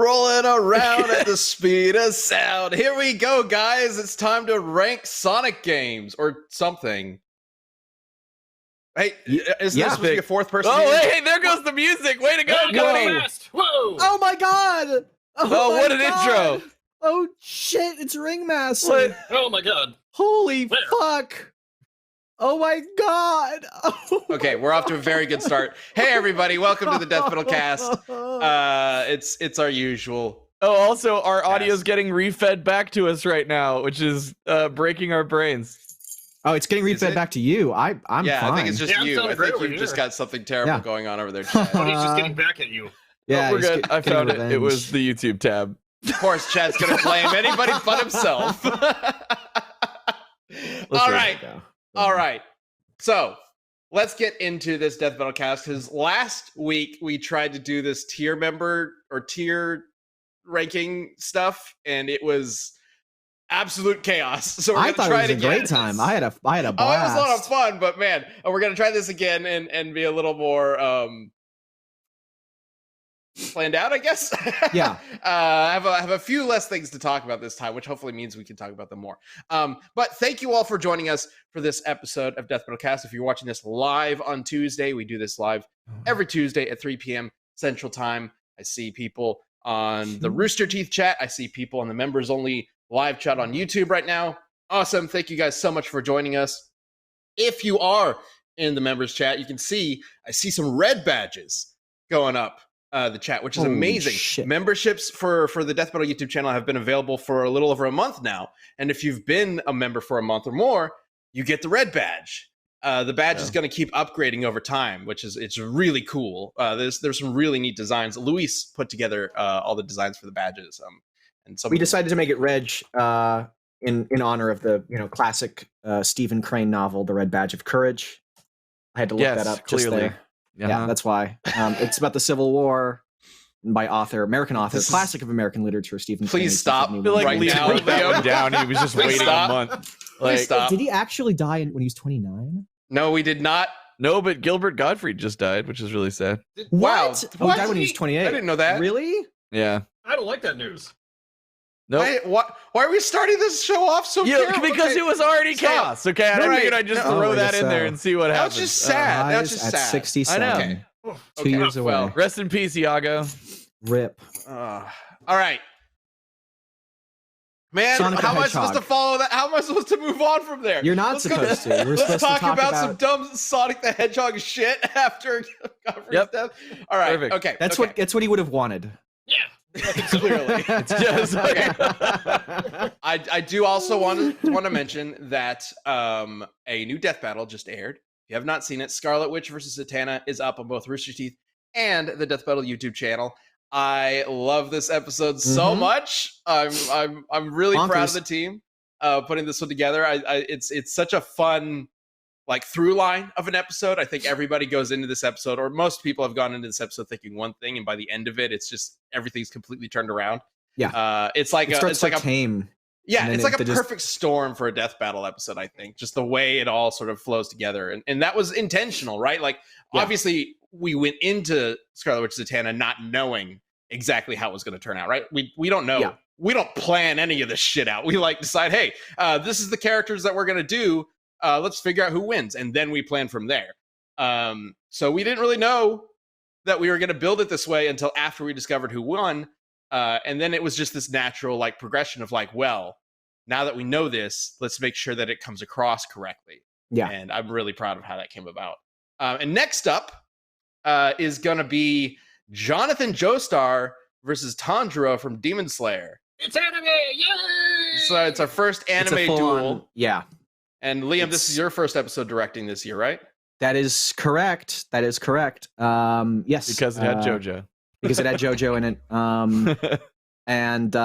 Rolling around at the speed of sound. Here we go, guys. It's time to rank Sonic games or something. Hey, isn't this supposed to be a fourth person? Oh, hey, there goes the music. Way to go, Cody. Whoa! Oh my god! Oh, what an god. intro. Oh shit, it's Ringmaster. What? Oh my god! Holy Where? fuck! Oh my god! Oh Okay, we're off to a very good start. Hey, everybody, welcome to the Death Metal Cast. It's our usual. Oh, also, our audio's getting refed back to us right now, which is breaking our brains. Oh, it's getting Is refed it? back to you. I'm Yeah, fine. I think it's just Yeah, I'm you. sounding I great think over you've just here. got something terrible Yeah. going on over there, Chad. Oh, he's just getting back at you. yeah, Oh, we're he's good. I getting found it. It revenge. was the YouTube tab. Of course, Chad's gonna blame anybody but himself. All right. So let's get into this Death Metal Cast, because last week we tried to do this tier member or tier ranking stuff, and it was absolute chaos. So we're I gonna thought try it was it a again. great time. I had a Oh, it was blast. a lot of fun, but man, we're gonna try this again and be a little more planned out, I guess. Yeah. I have a few less things to talk about this time, which hopefully means we can talk about them more. But thank you all for joining us for this episode of Death Metal Cast. If you're watching this live on Tuesday, we do this live every Tuesday at 3 p.m. Central Time. I see people on the Rooster Teeth chat. I see people on the members only live chat on YouTube right now. Awesome. Thank you guys so much for joining us. If you are in the members chat, you can see I see some red badges going up the chat, which is Holy amazing. shit. Memberships for the Death Metal YouTube channel have been available for a little over a month now. And if you've been a member for a month or more, you get the red badge. The badge is going to keep upgrading over time, which is it's really cool. There's some really neat designs. Luis put together all the designs for the badges. And some We decided to make it Reg in honor of the classic Stephen Crane novel, The Red Badge of Courage. I had to look that up just there. Yeah, that's why. It's about the Civil War by American author, This is- classic of American literature, Stephen Crane. Please stop. I feel like Right Liam now, wrote that Liam. one down. He was just Please waiting stop. a month. Please Like, stop. Did he actually die when he was 29? No, we did not. no, but Gilbert Gottfried just died, which is really sad. Wow. What? Oh, he died when he was 28. I didn't know that. Really? Yeah. I don't like that news. Nope. Why are we starting this show off so Yeah, terrible? because Okay. it was already Stop. chaos. Okay, I Right. figured I'd just No, throw I that guess in there so. and see what That happens. was just sad. That was Dies just at sad. 67. I know. Okay. 2 years away. Well, Rest in peace, Iago. Rip. all right. Man, Sonic the how am I supposed to Hedgehog. follow that? How am I supposed to move on from there? You're not Let's go- supposed to. We're Let's supposed talk to talk about some dumb Sonic the Hedgehog shit after Godfrey's Yep. death. All right. Perfect. Okay. That's okay. what he would have wanted. Yeah. Clearly. It's just Okay. I do also want to mention that a new death battle just aired. If you have not seen it, Scarlet Witch versus Zatanna is up on both Rooster Teeth and the Death Battle YouTube channel. I love this episode so Mhm. much. I'm really proud of Bonkers. the team putting this one together. It's such a fun like through line of an episode. I think everybody goes into this episode, or most people have gone into this episode thinking one thing, and by the end of it, it's just everything's completely turned around. Yeah. It's like It starts it's like so a tame. yeah, And it's then like a they just- perfect storm for a death battle episode, I think. Just the way it all sort of flows together. And that was intentional, right? Like, Yeah. obviously, we went into Scarlet Witch Zatanna not knowing exactly how it was going to turn out, right? We don't know. Yeah. We don't plan any of this shit out. We like decide, hey, this is the characters that we're going to do. Let's figure out who wins. And then we plan from there. So we didn't really know that we were going to build it this way until after we discovered who won. And then it was just this natural like progression of like, well, now that we know this, let's make sure that it comes across correctly. Yeah. And I'm really proud of how that came about. And next up is going to be Jonathan Jostar versus Tundra from Demon Slayer. It's anime! Yay! So it's our first It's a anime full-on- duel. Yeah. And Liam, this It's- is your first episode directing this year, right? That is correct. Yes. because it had JoJo. Because it had JoJo in it. And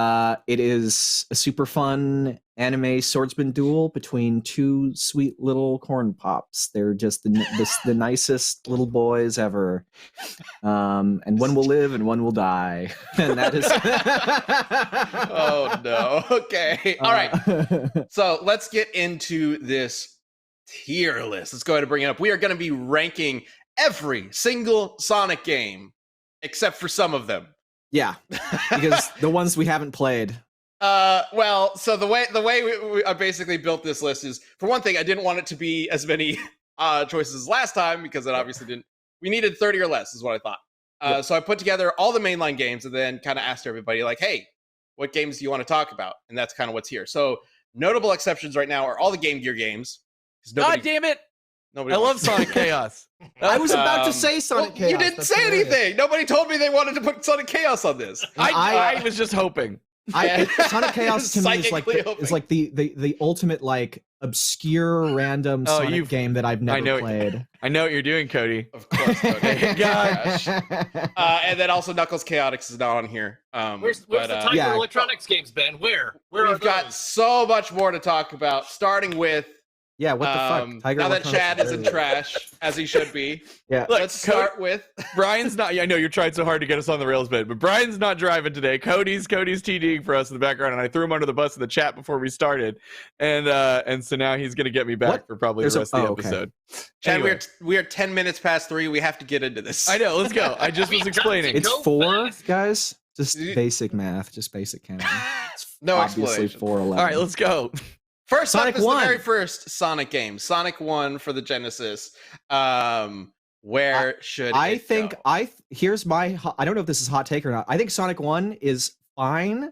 it is a super fun anime swordsman duel between two sweet little corn pops. They're just the nicest little boys ever. And one will live and one will die. And that is. Oh no. Okay. All right. So let's get into this tier list. Let's go ahead and bring it up. We are going to be ranking every single Sonic game, except for some of them. Yeah, because the ones we haven't played. Well, so the way I basically built this list is, for one thing, I didn't want it to be as many choices as last time because it obviously didn't. We needed 30 or less, is what I thought. So I put together all the mainline games and then kind of asked everybody, like, "Hey, what games do you want to talk about?" And that's kind of what's here. So notable exceptions right now are all the Game Gear games. God damn it! Nobody I love wants- Sonic Chaos. I was about to Um, say Sonic Well, Chaos. you didn't That's say hilarious. anything. Nobody told me they wanted to put Sonic Chaos on this. I was just hoping. Sonic Chaos to me is like Psychically hoping. the ultimate like obscure random Oh, Sonic game that I've never know- played. I know what you're doing, Cody. Of course, Cody. God. Gosh. And then also Knuckles Chaotix is not on here. Where's the Tiger yeah. Electronics games, Ben? Where are We've got those? so much more to talk about, starting with Yeah, what the fuck? Tiger now that Electronics Chad is in trash, as he should be. Yeah. Look, Let's start with Brian's not. Yeah, I know you tried so hard to get us on the rails, bed, but Brian's not driving today. Cody's TDing for us in the background, and I threw him under the bus in the chat before we started, and so now he's gonna get me back What? for probably There's the a- rest of the oh, okay. episode. Chad. Anyway, We are 10 minutes past 3. We have to get into this. I know. Let's go. I just We was got explaining. to It's Go 4, fast. guys. Just You- basic math, just basic counting. It's No obviously explanation. 411. All right, let's go. First Sonic up is 1. the very first Sonic game, Sonic 1 for the Genesis. Where should I it think go? here's my I don't know if this is hot take or not. I think Sonic 1 is fine.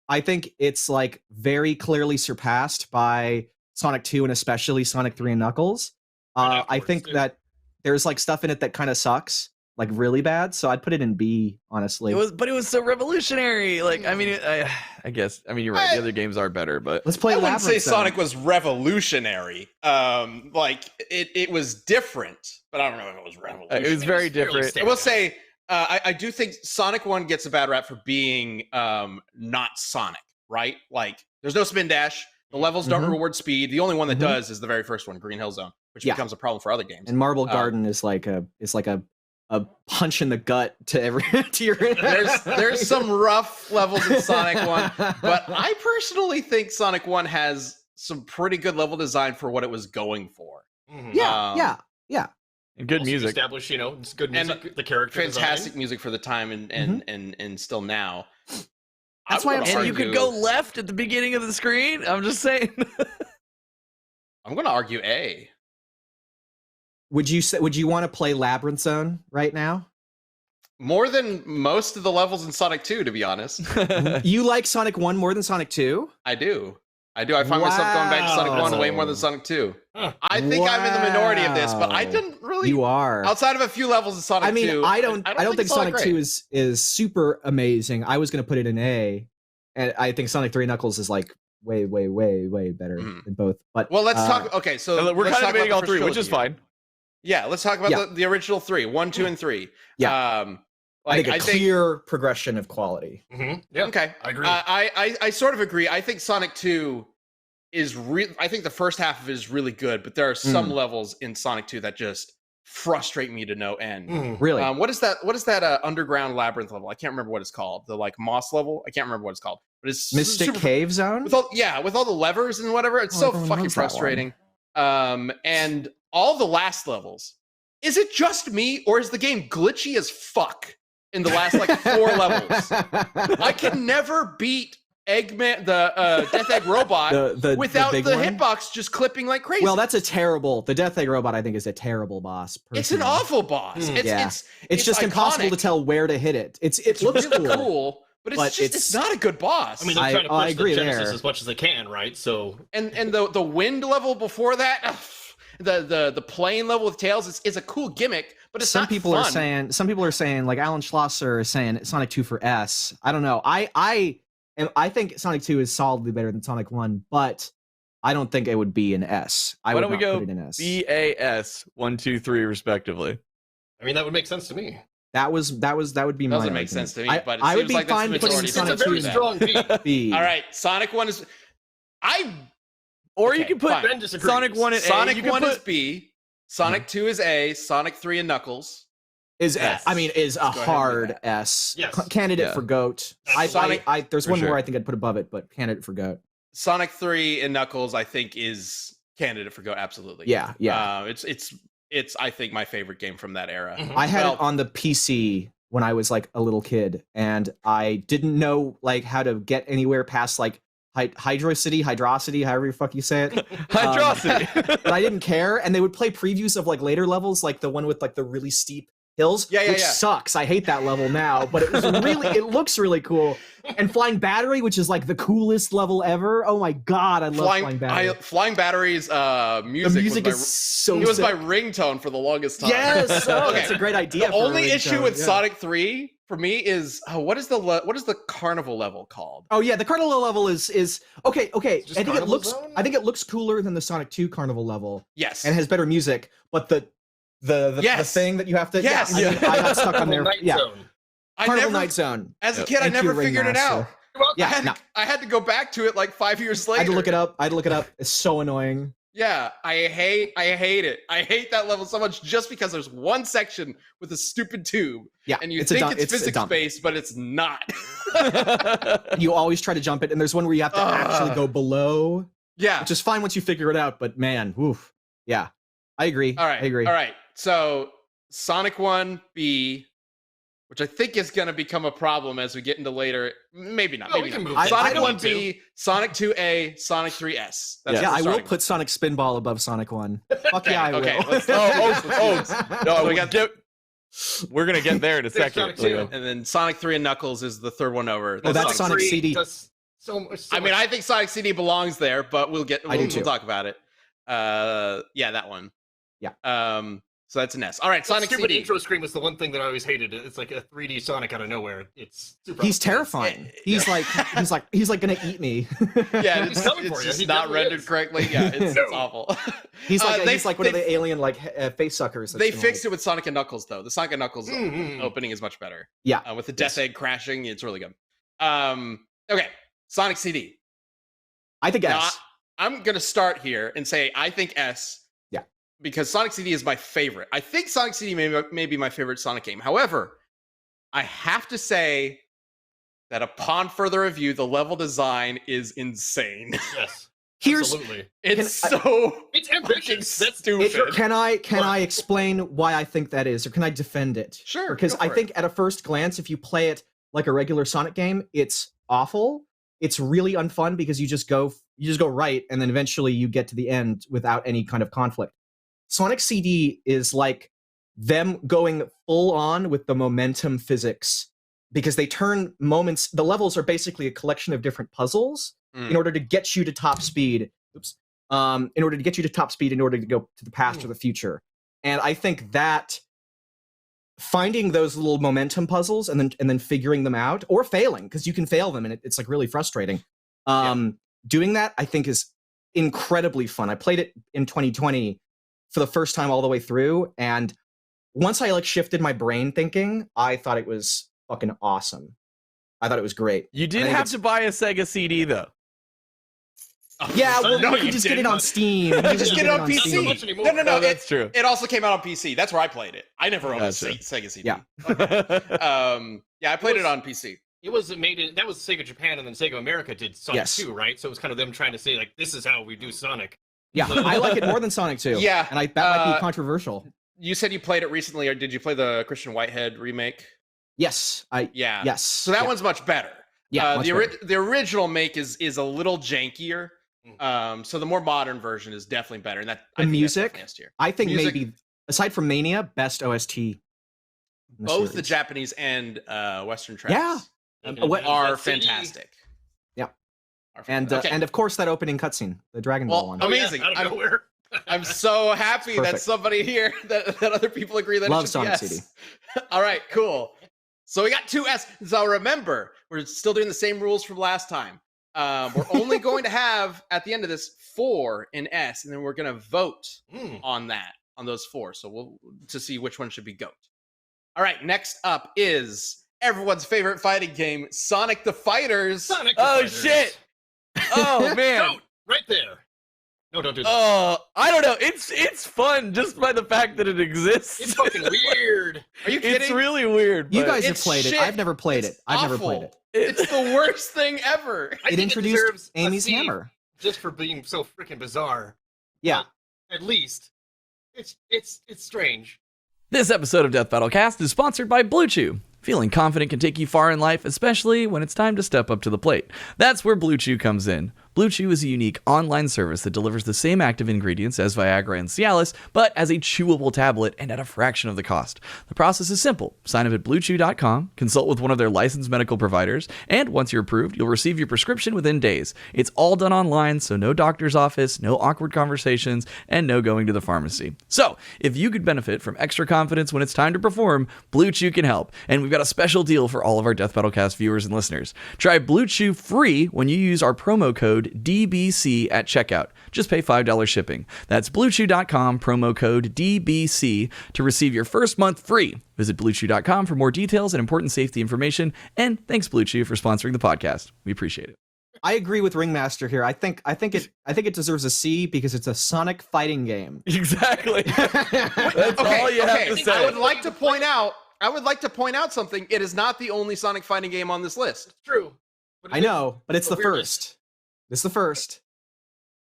I think it's like very clearly surpassed by Sonic 2 and especially Sonic 3 and Knuckles. Right I afterwards, think too. that there's like stuff in it that kind of sucks, like really bad. So I'd put it in B, honestly. But it was so revolutionary. Like, I mean, I guess. I mean, you're right. The other games are better, but Let's play I wouldn't say Labyrinth Zone. Sonic was revolutionary. Like it was different, but I don't know if it was revolutionary. it was very It was fairly different. I will say, I do think Sonic 1 gets a bad rap for being not Sonic, right? Like, there's no spin dash. The levels don't Mhm. reward speed. The only one that Mhm. does is the very first one, Green Hill Zone, which Yeah. becomes a problem for other games. And Marble Um, Garden is like a punch in the gut to every to your There's some rough levels in Sonic 1, but I personally think Sonic 1 has some pretty good level design for what it was going for. Mhm. yeah. And good Also, you music. establish, it's good And music. The character Fantastic design. music for the time and still now. That's I'm why gonna I'm And you argue- could go left at the beginning of the screen. I'm just saying. I'm going to argue A. Would you want to play Labyrinth Zone right now? More than most of the levels in Sonic 2, to be honest. You like Sonic 1 more than Sonic 2? I do. I find myself going back to Sonic 1 way more than Wow. Sonic 2. Huh. I think I'm in the minority of this, but I Wow. didn't really. You are. Outside of a few levels in Sonic I mean, 2. I don't think it's all that Sonic great. 2 is super amazing. I was going to put it in A, and I think Sonic 3 Knuckles is like way better Mhm. than both. But Well, let's talk. Okay, so We're let's kind talk of debating about all the three, first which is trilogy. fine. Yeah, let's talk about Yeah. the original 3, 1, 2, and 3. Yeah. I think a clear progression of quality. Yeah, Okay, I agree. I sort of agree. I think Sonic 2 is I think the first half of it is really good, but there are some levels in Sonic 2 that just frustrate me to no end. Mhm. Really? What is that underground labyrinth level? I can't remember what it's called. The like moss level. I can't remember what it's called. But it's Mystic super, Cave Zone? with all the levers and whatever. It's Oh, so everyone fucking loves that one. frustrating. And all the last levels. Is it just me, or is the game glitchy as fuck in the last like 4 levels? I can never beat Eggman, the Death Egg robot, the without the, big one? hitbox just clipping like crazy. Well, the Death Egg Robot I think is a terrible boss. it's an personally. awful boss. Mm. Yeah. It's It's just impossible to iconic. tell where to hit it. It It's looks really cool. cool, but it's but just it's- it's not a good boss. I mean, they're trying to I push agree the Genesis there. as much as they can, right? So and the wind level before that, the plane level with tails is a cool gimmick, but it's some not people fun. are saying like Alan Schlosser is saying Sonic 2 for S. I don't know. I think Sonic 2 is solidly better than Sonic 1, but I don't think it would be an S. I Why would don't we not go put it in S. BAS 1, 2, 3 respectively? I mean, that would make sense to me. That would be my Doesn't make argument. sense to me, I, but it I would seems be like that's fine the putting majority. It's Sonic a very 2 there. strong beat. B. All right, Sonic 1 is Or you Okay, can put fine. Ben disagrees. Sonic 1 at A. Sonic You can 1 put, is B, Sonic 2 is A, Sonic 3 and Knuckles. Is Yes. I mean is a Go ahead and do hard that. S. Yes. Candidate Yeah. for GOAT. Absolutely. There's For one more sure. I think I'd put above it, but candidate for GOAT. Sonic 3 and Knuckles, I think, is candidate for go. Absolutely. Yeah. It's I think my favorite game from that era. Mhm. I had Well- it on the PC when I was like a little kid, and I didn't know like how to get anywhere past like Hydrocity, however the fuck you say it. Hydrocity. But I didn't care, and they would play previews of like later levels, like the one with like the really steep hills, which sucks. I hate that level now, but it was it looks really cool. And Flying Battery, which is like the coolest level ever. Oh my god, I love Flying Battery. Flying Battery's music. The music is so it was sick. my ringtone for the longest time. Yes, that's a great idea. The only issue with Sonic 3 for me is what is the carnival level called? Oh yeah, the carnival level is okay. I think Zone? it looks cooler than the Sonic 2 carnival level. Yes, and has better music, but the thing that you have to I got stuck on there. Yeah. Carnival Night Zone. As a kid, I never figured it out. Yeah, I had to go back to it like 5 years later. I had to look it up. It's so annoying. Yeah, I hate it. I hate that level so much just because there's one section with a stupid tube. Yeah, and you think it's physics-based, but it's not. You always try to jump it, and there's one where you have to actually go below. Yeah. Which is fine once you figure it out, but man, oof. Yeah. I agree. All right. So Sonic 1B, which I think is going to become a problem as we get into later. Maybe not. Maybe not. Sonic 1B, Sonic 2A, Sonic 3S. I will put Sonic Spinball above Sonic 1. Fuck yeah, I will. Okay, we're going to get there in a second. And then Sonic 3 and Knuckles is the third one over. That's Sonic CD. I think Sonic CD belongs there, but we'll talk about it. Yeah, that one. Yeah. So that's an S. All right, Sonic stupid CD. intro screen was the one thing that I always hated. It's like a 3D Sonic out of nowhere. It's super. He's terrifying. He's like gonna eat me. Yeah, He's coming for you. Just He not rendered is. correctly. Yeah, it's awful. He's like one of the alien face suckers. They fixed it with Sonic and Knuckles though. The Sonic and Knuckles opening is much better. Yeah, with the Death Egg crashing, it's really good. Okay, Sonic CD. I think now, S. I'm gonna start here and say I think S. Because Sonic CD is my favorite. I think Sonic CD may be my favorite Sonic game. However, I have to say that upon further review, the level design is insane. Yes. It's ambitious. That's stupid. Can I explain why I think that is, or can I defend it? Sure. Because I think at a first glance, if you play it like a regular Sonic game, it's awful. It's really unfun because you just go right, and then eventually you get to the end without any kind of conflict. Sonic CD is like them going full on with the momentum physics, because they turn moments. The levels are basically a collection of different puzzles in order to get you to top speed. In order to get you to top speed, in order to go to the past or the future. And I think that finding those little momentum puzzles and then figuring them out, or failing, because you can fail them and it's like really frustrating. Doing that, I think, is incredibly fun. I played it in 2020 for the first time all the way through, and once I shifted my brain thinking, I thought it was fucking awesome. I thought it was great. You did have to buy a Sega CD though. Yeah, well, no, you just get it on Steam. You just get it on PC. No, that's true. It also came out on PC. That's where I played it. I never owned a Sega CD. Yeah. I played it on PC. It was that was Sega Japan, and then Sega America did Sonic 2, right? So it was kind of them trying to say, like, this is how we do Sonic. Yeah, I like it more than Sonic 2. Yeah. And that might be controversial. You said you played it recently, or did you play the Christian Whitehead remake? Yes. Yes. So that one's much better. Yeah, the original make is a little jankier. So the more modern version is definitely better. And the music, I think maybe, aside from Mania, best OST. Both the Japanese and Western tracks are fantastic. And of course that opening cutscene, the Dragon Ball one. Amazing. I'm so happy that somebody here, that other people agree that Love it should be Sonic S. CD. All right, cool. So we got 2 S. So remember, we're still doing the same rules from last time. We're only going to have, at the end of this, 4 in S, and then we're going to vote on those 4. So to see which one should be GOAT. All right, next up is everyone's favorite fighting game, Sonic the Fighters. Shit! Oh man, Goat, right there. No, don't do that. Oh, I don't know. It's fun just by the fact that it exists. It's fucking weird. Are you kidding? It's really weird. You guys have played it. I've never played it. I've never played it. It's the worst thing ever. It introduced Amy's Hammer. Just for being so freaking bizarre. Yeah. At least. It's strange. This episode of Death Battle Cast is sponsored by Blue Chew. Feeling confident can take you far in life, especially when it's time to step up to the plate. That's where Blue Chew comes in. Blue Chew is a unique online service that delivers the same active ingredients as Viagra and Cialis, but as a chewable tablet and at a fraction of the cost. The process is simple. Sign up at bluechew.com, consult with one of their licensed medical providers, and once you're approved, you'll receive your prescription within days. It's all done online, so no doctor's office, no awkward conversations, and no going to the pharmacy. So, if you could benefit from extra confidence when it's time to perform, Blue Chew can help. And we've got a special deal for all of our Death Battlecast viewers and listeners. Try Blue Chew free when you use our promo code DBC at checkout. Just pay $5 shipping. That's bluechew.com, promo code DBC to receive your first month free. Visit bluechew.com for more details and important safety information. And thanks, Blue Chew, for sponsoring the podcast. We appreciate it. I agree with Ringmaster here. I think it deserves a C because it's a Sonic fighting game. Exactly. That's all you have to say. I would like to point out something. It is not the only Sonic fighting game on this list. It's true. I know, but it's the first. It's the first.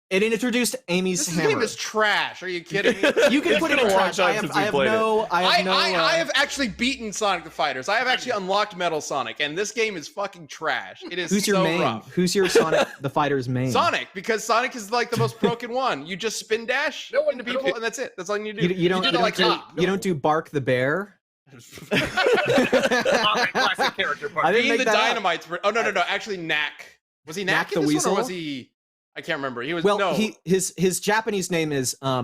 It introduced Amy's This hammer. game is trash. Are you kidding me? You can put it in been a long trash. time I have since we no. played it. I have actually beaten Sonic the Fighters. I have actually unlocked Metal Sonic, and this game is fucking trash. It is Who's your so main? rough. Who's your Sonic the Fighter's main? Sonic, because Sonic is like the most broken one. You just spin dash No one- into people, and that's it. That's all you do. You don't, do you, don't like do, Hop. you don't do Bark the Bear. Classic character part. I didn't Being make the that up. Dynamites. Oh no. Actually, Knack. Was he Knack Knack in the this one, or Weasel? was he? I can't remember. He was Well, no. his Japanese name is Oh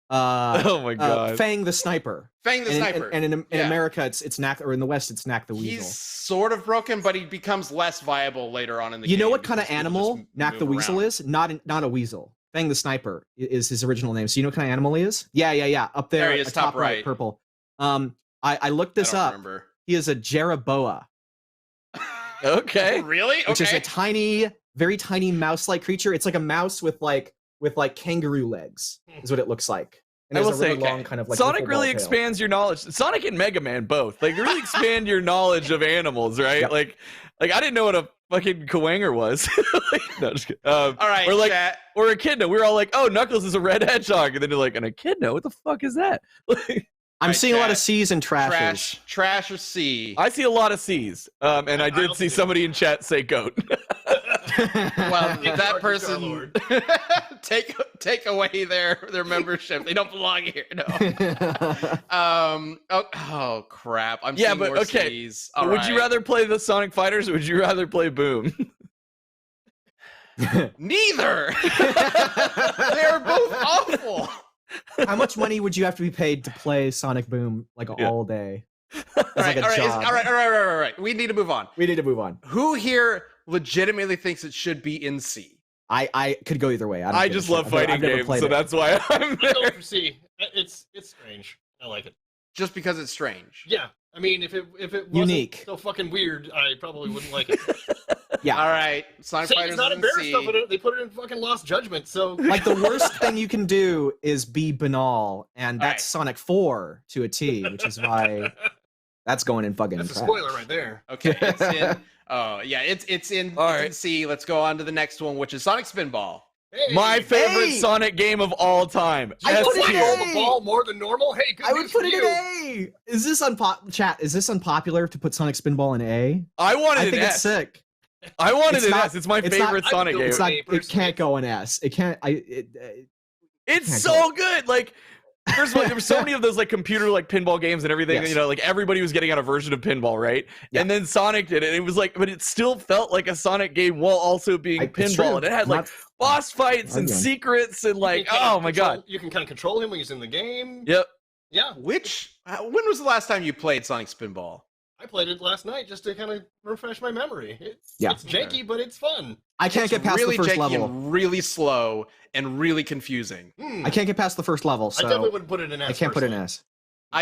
my god. Fang the Sniper. Fang the And Sniper. in Yeah. America, it's Knack, or in the West, it's Knack the Weasel. He's sort of broken, but he becomes less viable later on in the game. You know what kind of because people animal just Knack the move Weasel around. is? Not a weasel. Fang the Sniper is his original name. So you know what kind of animal he is? Yeah. Up there, There he is, top top right. purple. I looked this I don't up. remember. He is a Jeroboa, Okay. Really? which is Okay. a tiny, very tiny mouse-like creature. It's like a mouse with like kangaroo legs, is what it looks like. And I there's will a really say, long kind of like Sonic wiffle really ball tail. expands your knowledge. Sonic and Mega Man both. Like really expand your knowledge of animals, right? Yep. Like I didn't know what a fucking Kwanger was. No, just kidding. All right, or like chat. or echidna. We were all like, oh, Knuckles is a red hedgehog, and then you're like, an echidna? What the fuck is that? I'm Right, seeing a lot of chat. C's and trashes. Trash or C. I see a lot of C's, and I I did don't see think somebody in chat say goat. Well, Yeah, that Star person Lord. take away their membership. They don't belong here. No. Oh crap! I'm Yeah, seeing but more okay. C's. All Would you right. rather play the Sonic Fighters, or would you rather play Boom? Neither. They are both awful. How much money would you have to be paid to play Sonic Boom like Yeah. all day? All right, like a all right, job. all right. We need to move on. We need to move on. Who here legitimately thinks it should be in C? I could go either way. I just love fighting games, so that's why I'm I go there. for C. It's strange. I like it. Just because it's strange. Yeah. I mean, if it wasn't Unique. so fucking weird, I probably wouldn't like it. Yeah. All right. Sonic Satan's Fighters not is in embarrassed C. of it. They put it in fucking Lost Judgment, so Like the worst thing you can do is be banal, and All that's Sonic 4 to a T, which is why that's going in fucking that's a trash. spoiler right there. Okay, it's in. Oh yeah, it's in. All it's in right. C. Let's go on to the next one, which is Sonic Spinball. Hey, My favorite Hey! Sonic game of all time. I S put it tier. in roll the ball more than normal. Hey, good I would news put for it you. in A. Is this chat? Is this unpopular to put Sonic Spinball in A? I wanted I an think it's S. sick. I wanted It's an not- S. It's my it's favorite not- Sonic I would game. go It's not. A It personally. can't go in S. It can't. It's can't so good. Like, first of all, there were so many of those like computer like pinball games and everything. Yes. You know, like everybody was getting out a version of pinball, right? Yeah. And then Sonic did it. And it was like, but it still felt like a Sonic game while also being It's true. pinball. And it had like Not- boss fights and Arguing. secrets and You like, can kinda oh my control- god. You can kind of control him when he's in the game. Yep. Yeah, When was the last time you played Sonic Spinball? I played it last night just to kind of refresh my memory. Yeah. It's janky, but it's fun. I can't get past really the first janky level. and really slow and really confusing. Hmm. I can't get past the first level, I definitely so wouldn't put it in S. I can't put it in personally.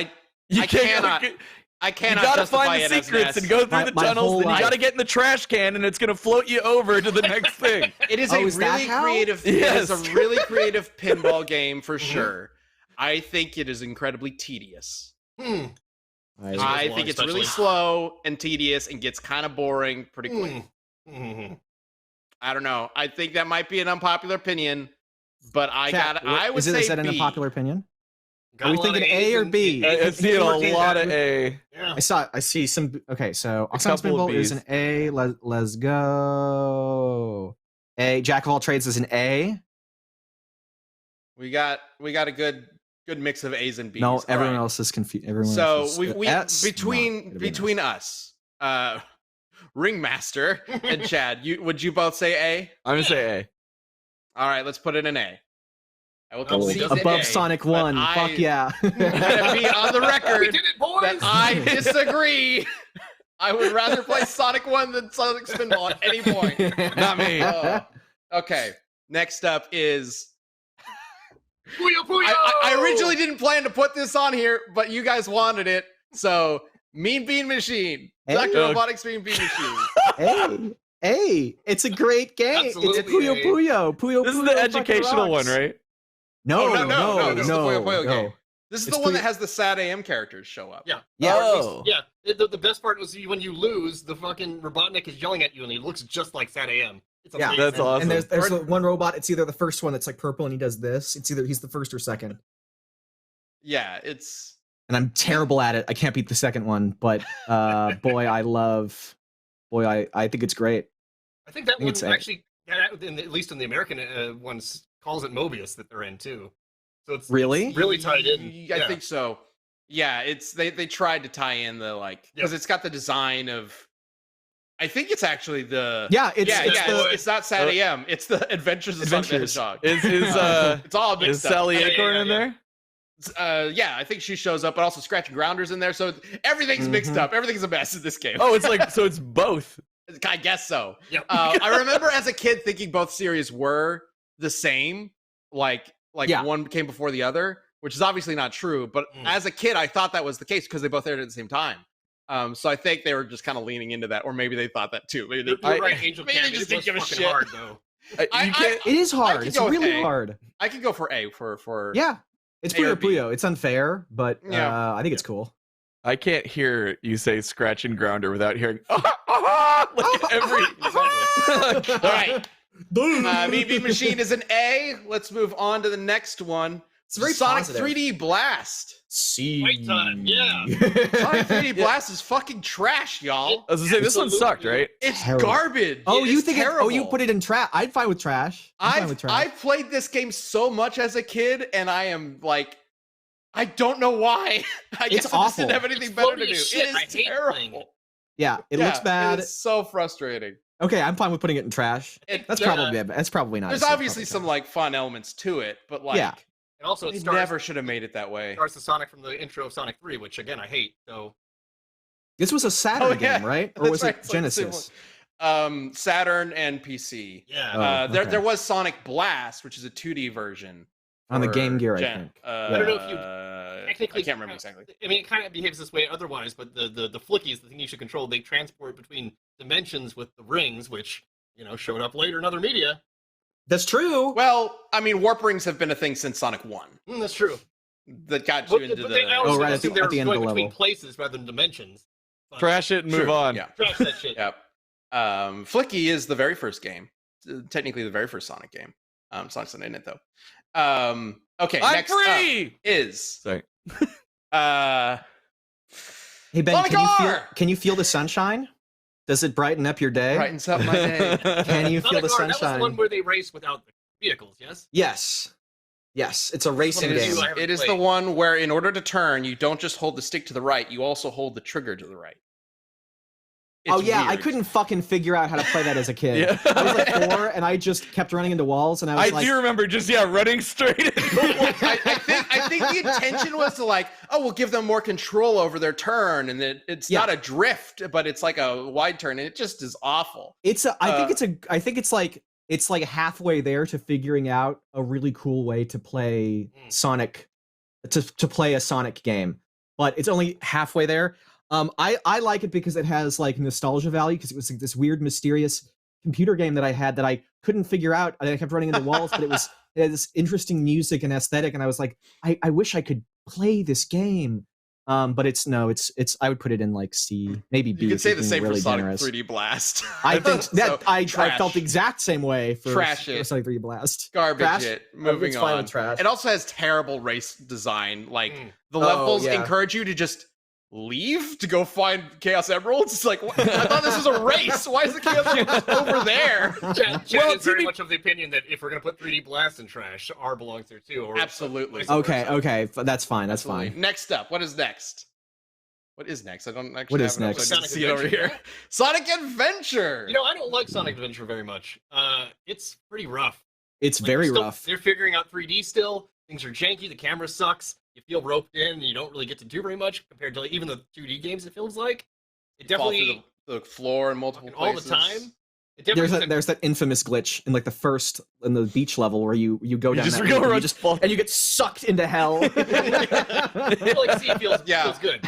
S. You I can't. cannot- I You cannot gotta justify find the it as an secrets S. and go through the My tunnels. whole Then you life. gotta get in the trash can, and it's gonna float you over to the next thing. It is Oh, a is that really how? creative. Yes. It is a really creative pinball game for Mhm. sure. I think it is incredibly tedious. Hmm. I long, think it's really especially. slow and tedious and gets kind of boring pretty quick. Hmm. I don't know. I think that might be an unpopular opinion, but I Chat, got. I would is say that an B. unpopular opinion? Are we thinking A or B? I see a lot of A. Yeah. I see some. Okay, so A Oxide couple of Spinball is Bs. an A. Let's go. A. Jack of all trades is an A. We got a good mix of A's and B's. No, All everyone right. else is confused. Everyone So else is, we S? between No, it'd be an S. us, Ringmaster and Chad, would you both say A? I'm gonna say A. All right, let's put it in A. I will Oh, concede to above A, Sonic but 1. I- Fuck yeah. I'm gonna be on the We record did it, boys! that I disagree. I would rather play Sonic 1 than Sonic Spinball at any point. Not me. Oh. Okay, next up is Puyo Puyo! I originally didn't plan to put this on here, but you guys wanted it. So, Mean Bean Machine. Hey. Dr. Robotics Mean Bean Machine. Hey, it's a great game. Absolutely, It's Puyo A. Puyo. Puyo This is Puyo the fucking educational one, rocks. right? No, Oh, no, this is the Puyo Puyo no. game. This is It's the one Puyo- that has the sad AM characters show up. Yeah. Yeah. Or at least- Oh. yeah. The best part was when you lose, the fucking Robotnik is yelling at you, and he looks just like Sad AM. It's Yeah, amazing. That's awesome. And there's the one robot. It's either the first one that's like purple and he does this. It's either he's the first or second. Yeah, it's And I'm terrible at it. I can't beat the second one, but boy, I think it's great. I think that think one it's A. actually, at least in the American ones, calls it Mobius that they're in too. So it's Really? it's really tied in. I Yeah. think so. Yeah, it's they tried to tie in the because it's got the design of. I think it's actually the Yeah, it's it's not Sad AM. It's the Adventures of Sonic the Adventures. Hedgehog. Is It's all mixed is up. Sally Yeah, Acorn yeah, in yeah. there? Yeah, I think she shows up, but also Scratch and Grounder's in there, so everything's mixed Mhm. up. Everything's a mess in this game. Oh, it's like so it's both. I guess so. Yep. I remember as a kid thinking both series were the same, like Yeah. one came before the other, which is obviously not true. But Mm. as a kid, I thought that was the case because they both aired at the same time. So I think they were just kind of leaning into that, or maybe they thought that too. Maybe You're they, right, Angel maybe they Cat. just It didn't was give a fucking shit. hard though. You can't. It is hard. could It's go with really A. hard. I could go for A for Yeah, it's A or Puyo B. Puyo. It's unfair, but Yeah. I think it's cool. I can't hear you say scratch and grounder without hearing like every. All right. Mean Bean Machine is an A. Let's move on to the next one. It's very Sonic positive. 3D Blast. See. Fight time, yeah. Sonic 3D Blast is fucking trash, y'all. I was gonna say this one sucked, right? It's Terrible. garbage. Oh, It you is think? terrible. You put it in trash? I'd fine with trash. I'm fine with trash. I've played this game so much as a kid, and I am like, I don't know why. I It's guess I just didn't awful. have anything It's better to floaty do. as shit. It I is hate playing terrible. Yeah, it Yeah, looks bad. It's so frustrating. Okay, I'm fine with putting it in trash. That's Yeah. probably not. There's a safe obviously probably some trash. like fun elements to it, but like, Yeah. And also, it they stars, never should have made it that way. stars the Sonic from the intro of Sonic 3, which again I hate. So This was a Saturn Oh, yeah. game, right? Or That's was right, it it's like the same Genesis? Saturn and PC. yeah, Oh, There okay. was Sonic Blast, which is a 2D version On the for Game Gear, I Gen- think. I don't know if you I technically can't remember exactly. I mean, it kind of behaves this way otherwise, but the flickies, the thing you should control, they transport between dimensions with the rings, which showed up later in other media. That's true. Well, I mean, warp rings have been a thing since Sonic 1 That's true. that got you But, into but they the. always Oh, right, at assumed the- they at the were end of going the between level. places rather than dimensions. But Trash it and move True, on. Yeah. trash that shit. Yep. Flicky is the very first game. Technically, the very first Sonic game. Sonic's not in it though. Okay, I'm next free. up is Sorry. Hey Ben, Sonic R! can you feel the sunshine? Does it brighten up your day? brightens up my day. Can you feel Sonic the R, that was sunshine? the one where they race without the vehicles, yes? Yes, it's a racing It game. is, I haven't it is the played. one where, in order to turn, you don't just hold the stick to the right; you also hold the trigger to the right. Oh It's yeah, I weird. couldn't fucking figure out how to play that as a kid. Yeah. I was like 4, and I just kept running into walls, and I was I like, do remember just running straight. In. I think the intention was to we'll give them more control over their turn, and it's Yeah. not a drift, but it's like a wide turn, and it just is awful. I think it's like halfway there to figuring out a really cool way to play Sonic, to play a Sonic game, but it's only halfway there. I like it because it has like nostalgia value, because it was like this weird, mysterious computer game that I had that I couldn't figure out. I kept running into walls, but it had this interesting music and aesthetic, and I was like, I wish I could play this game. But it's I would put it in like C, maybe B. You could if say you're the being same really for Sonic generous. 3D Blast. I think that So, I trash. felt the exact same way for Trash it. Sonic 3D Blast. Garbage Trash? it. Moving It's fine on. with trash. It also has terrible race design. Like the Oh, levels yeah. encourage you to just leave to go find Chaos Emeralds. It's like, what? I thought this was a race. Why is the Chaos Emerald over there? Chad is very much of the opinion that if we're going to put 3D Blast in trash, R belongs there too. Or Absolutely. Okay, that's fine. That's Absolutely. fine. Next up, what is next? What is next? I don't actually What have is it up, next? so I can Sonic see it over Adventure. here. Sonic Adventure. You know, I don't like Sonic Adventure very much. It's pretty rough. It's Like, very still- rough. They're figuring out 3D still. Things are janky. The camera sucks. You feel roped in, and you don't really get to do very much compared to like, even the 2D games. It feels like it Fall definitely through the floor in multiple fucking all the places. time. It definitely There's that infamous glitch in like the beach level where you go down just that go route and, around fall- and you get sucked into hell. I feel like C feels good.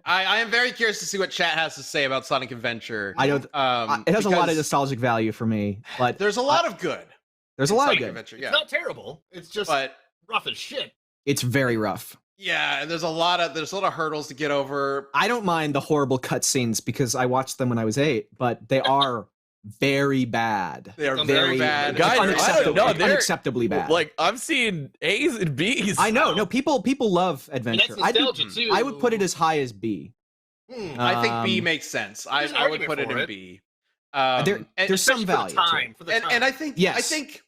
I am very curious to see what chat has to say about Sonic Adventure. I don't. It has a lot of because nostalgic value for me, but There's a lot of good. there's a in lot of Sonic good. Adventure, It's yeah. not terrible. It's just But rough as shit. It's very rough. yeah, and there's a lot of hurdles to get over. I don't mind the horrible cutscenes because I watched them when I was 8, but they are very bad. They are Some very very bad. Guys, I don't Unacceptably, know, they're- unacceptably bad. Like I'm seeing A's and B's. I know, no, people love And adventure. that's nostalgia too. I would put it as high as B. I think B Um, makes sense. there's an I would argument put it for in it. B. There's some Especially value. for the time. For the time. And I think Yes. I think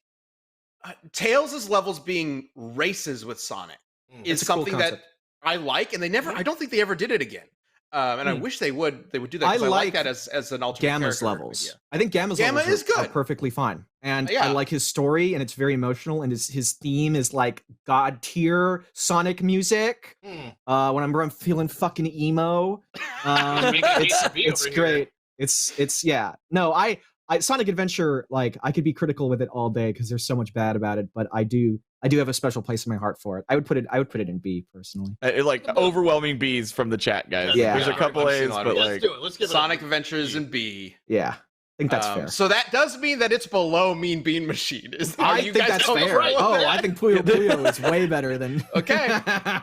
Tails' levels being races with Sonic is It's a cool something that concept. I like, and I don't think they ever did it again. And I wish they would do that because I like that as an alternate Gamma's character levels. idea. I think Gamma's Gamma levels is good. are perfectly fine. And Yeah. I like his story, and it's very emotional, and his theme is like god tier Sonic music. Whenever I'm feeling fucking emo, Making it's A to B it's over here. great. It's yeah. No, I Sonic Adventure, like I could be critical with it all day because there's so much bad about it, but I do have a special place in my heart for it. I would put it in B personally. Like overwhelming B's from the chat, guys. Yeah. There's a couple I've seen A's, a lot but of Let's like do it. Let's give Sonic it a Adventures in B. Yeah. I think that's fair. So that does mean that it's below Mean Bean Machine. I think that's fair. I I think Puyo Puyo is way better than. Okay.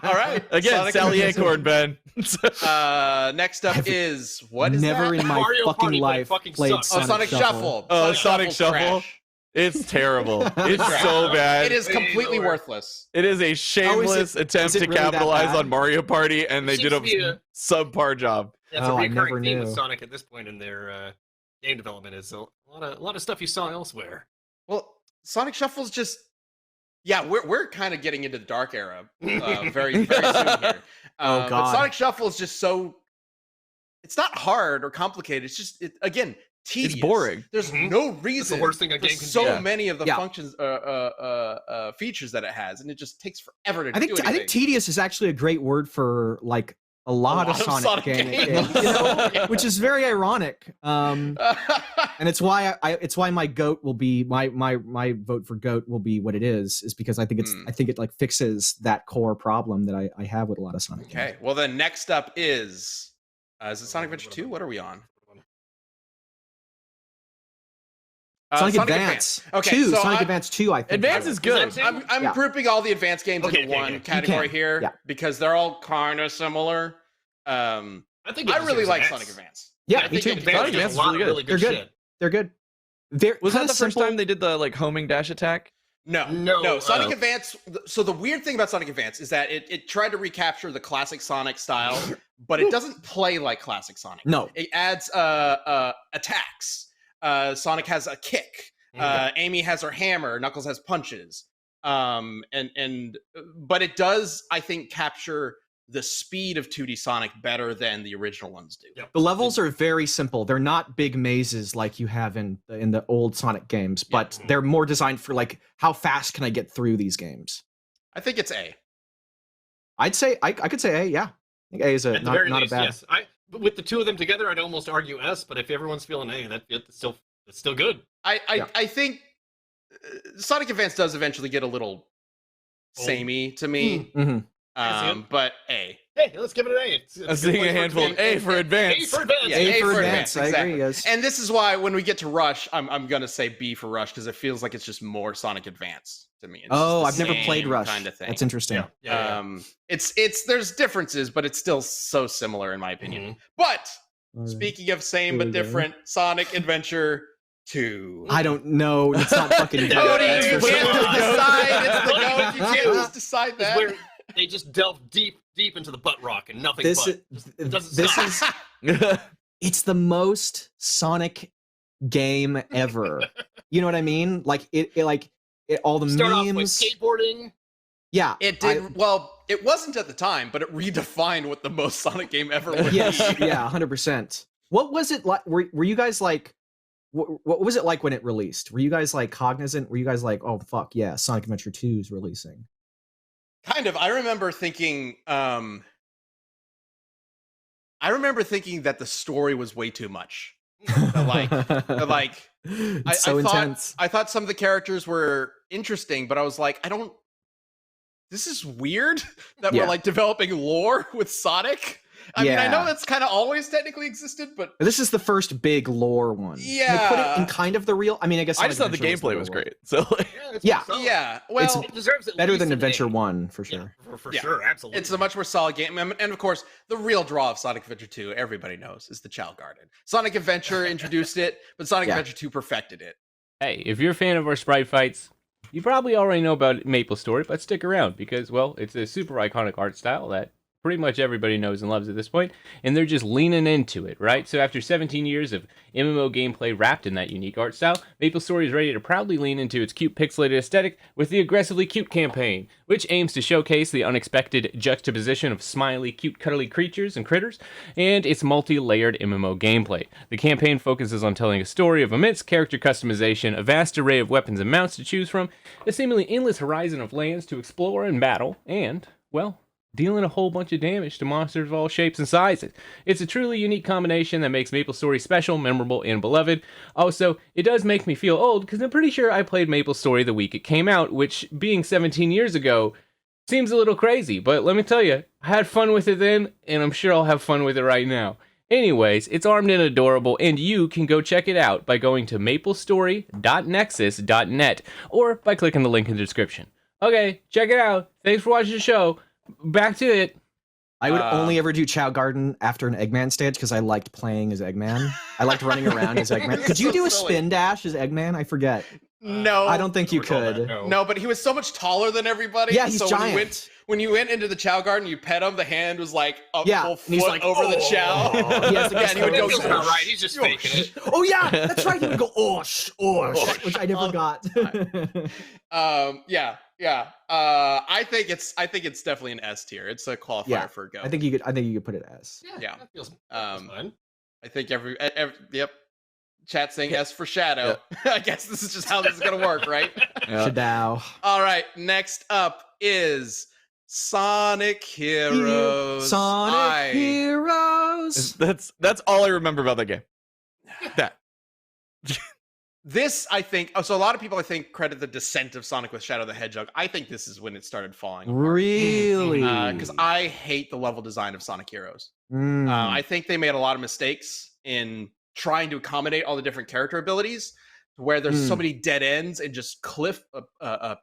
All right. again, Sonic Sally Adventure. Acorn, Ben. Next up is what is Never that? in my Mario fucking Party, but it life fucking played sucks. Sonic Shuffle. Oh, Sonic Shuffle's Shuffle? trash. It's terrible. It's so bad. It is completely lower. worthless. It is a shameless attempt is it to really that capitalize bad? on Mario Party, and they Seems did to be a a- subpar job. That's Oh, a I never recurring theme with knew. Sonic at this point in their game development. Is a lot of stuff you saw elsewhere. Well, Sonic Shuffle's just we're kind of getting into the dark era very very soon here. Oh, But God. Sonic Shuffle is just so it's not hard or complicated. It's just again tedious. boring. There's Mhm. no That's reason the worst thing a for game can so do. many of the Yeah. functions features that it has, and it just takes forever to I think do anything. tedious is actually a great word for like a lot of Sonic games, you know, which is very ironic. And it's why it's why my goat will be my vote for goat will be what it is because I think I think it like fixes that core problem that I have with a lot of Sonic games. Okay, well then next up is it Sonic Adventure 2? What are we on? Sonic Advance. Okay, 2, so Sonic I'm- Advance 2, I think. Advance is good. I'm Yeah. grouping all the advanced games Okay, into okay, one okay. category You can. here Yeah. because they're all kind of similar. I think it I really deserves like an Sonic S. Advance. Yeah, I me think too. Advance Sonic does Advance a is lot really of good. really good They're good. shit. They're good. They're Was that kinda the first simple. time they did the like homing dash attack? No. Sonic uh, Advance. So the weird thing about Sonic Advance is that it tried to recapture the classic Sonic style, but it doesn't play like classic Sonic. No. It adds attacks. Sonic has a kick. Amy has her hammer. Knuckles has punches. But it does, I think, capture the speed of 2D Sonic better than the original ones do. Yep. The levels are very simple. They're not big mazes like you have in the old Sonic games, but they're more designed for like how fast can I get through these games. I think it's A. I'd say I could say A. Yeah, I think A is At the not very a least, bad. yes. But with the two of them together, I'd almost argue S. But if everyone's feeling A, it's still good. I think Sonic Advance does eventually get a little samey to me. Mhm. But A. hey, let's give it an A. It's I'm good seeing place a for it to handful be. of A for advance. A for advance. Yeah, A A for for advance. advance, I exactly. agree. Yes. And this is why when we get to Rush, I'm gonna say B for Rush because it feels like it's just more Sonic Advance to me. It's Oh, just I've the never played same Rush. kind of thing. That's interesting. Yeah. Yeah. It's there's differences, but it's still so similar in my opinion. Mhm. But All right. speaking of same Here but we go. different, Sonic Adventure 2. I don't know. It's not fucking good. Cody, That's you for can't sure. just decide it's the goat. You can't just decide It's that. where they just delve deep into the butt rock and nothing This but. is- It doesn't this stop. is it's the most Sonic game ever. You know what I mean? Like it all the Start off with memes. skateboarding. Yeah, It did well. It wasn't at the time, but it redefined what the most Sonic game ever would Yes, be. yeah, 100%. What was it like? Were you guys like? What was it like when it released? Were you guys like cognizant? Were you guys like, oh fuck yeah, Sonic Adventure 2 is releasing? Kind of. I remember thinking. I remember thinking that the story was way too much. Like, it's so intense. I thought some of the characters were interesting, but I was like, this is weird that Yeah. we're like developing lore with Sonic. I mean, I know Yeah. that's kind of always technically existed, but This is the first big lore one. They put it Yeah. in kind of the real. I mean, I guess I just thought the Sonic Adventure gameplay the was real great. So like, It's Yeah. pretty solid. yeah, well, It deserves at better least than an Adventure A. 1 for Yeah, sure. for Yeah. sure, absolutely. it's a much more solid game. And of course, the real draw of Sonic Adventure 2, everybody knows, is the Chow Garden. Sonic Adventure introduced it, but Sonic Yeah. Adventure 2 perfected it. Hey, if you're a fan of our sprite fights, you probably already know about Maplestory, but stick around because, well, it's a super iconic art style that pretty much everybody knows and loves at this point, and they're just leaning into it, right? So after 17 years of MMO gameplay wrapped in that unique art style, Maplestory is ready to proudly lean into its cute pixelated aesthetic with the Aggressively Cute campaign, which aims to showcase the unexpected juxtaposition of smiley, cute, cuddly creatures and critters, and its multi-layered MMO gameplay. The campaign focuses on telling a story of immense character customization, a vast array of weapons and mounts to choose from, a seemingly endless horizon of lands to explore and battle, and, well, dealing a whole bunch of damage to monsters of all shapes and sizes. It's a truly unique combination that makes Maplestory special, memorable, and beloved. Also, it does make me feel old, because I'm pretty sure I played Maplestory the week it came out, which, being 17 years ago, seems a little crazy, but let me tell you, I had fun with it then, and I'm sure I'll have fun with it right now. Anyways, it's armed and adorable, and you can go check it out by going to maplestory.nexus.net, or by clicking the link in the description. Okay, check it out. Thanks for watching the show. Back to it. I would only ever do Chow Garden after an Eggman stage because I liked playing as Eggman. I liked running around as Eggman. Could you do a spin dash as Eggman? I forget. No, I don't think you recall that, could. No, but he was so much taller than everybody. Yeah, he's so giant. When you went into the Chow Garden, you pet him. The hand was like a Yeah, full and he's foot like, over the "Oh." Chow. He has, like, Yeah, and he would That go. feels about right. He's just faking it. Oh yeah, that's right. He would go osh, which I never got. Yeah. I think it's definitely an S tier. It's a qualifier Yeah, for a go. I think you could put it as. Yeah. That feels Um, fine. I think yep. Chat saying S for Shadow. I guess this is just how this is gonna work, right? yeah. Shadow. All right. Next up is Sonic Heroes. Sonic Heroes. That's all I remember about that game. That. This, I think, so a lot of people, I think, credit the descent of Sonic with Shadow the Hedgehog. I think this is when it started falling. Really? Because I hate the level design of Sonic Heroes. I think they made a lot of mistakes in trying to accommodate all the different character abilities, where there's so many dead ends and just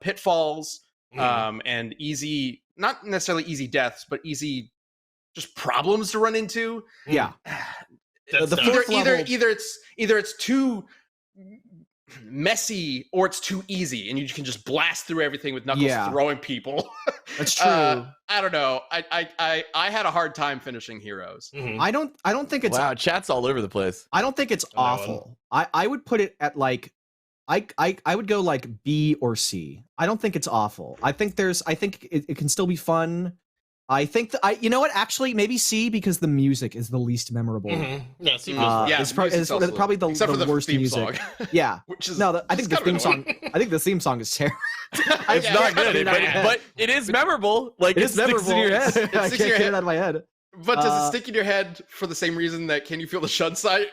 pitfalls, and easy, not necessarily easy deaths, but easy just problems to run into. Yeah. That's the tough. fourth level- Either it's too messy or it's too easy, and you can just blast through everything with Knuckles Yeah. throwing people. That's true. I don't know. I had a hard time finishing Heroes. Mhm. I don't think it's Wow, chat's all over the place. I don't think it's On that one. awful. I would put it at like I would go like B or C. I don't think it's awful. I think it can still be fun. I think you know what? Actually, maybe C because the music is the least memorable. Mhm. Yeah, see, Yeah, it's, the music's it's also- probably the, except for the worst theme music. song, Yeah. which is No, I think the kind of theme song. annoying. I think the theme song is terrible. It's Yeah, not it's good, bad. but it is memorable. Like It it is sticks memorable. in your head. I sticks can't in your get head. it out of my head. But does it Uh, stick in your head for the same reason that Can You Feel the Sunshine?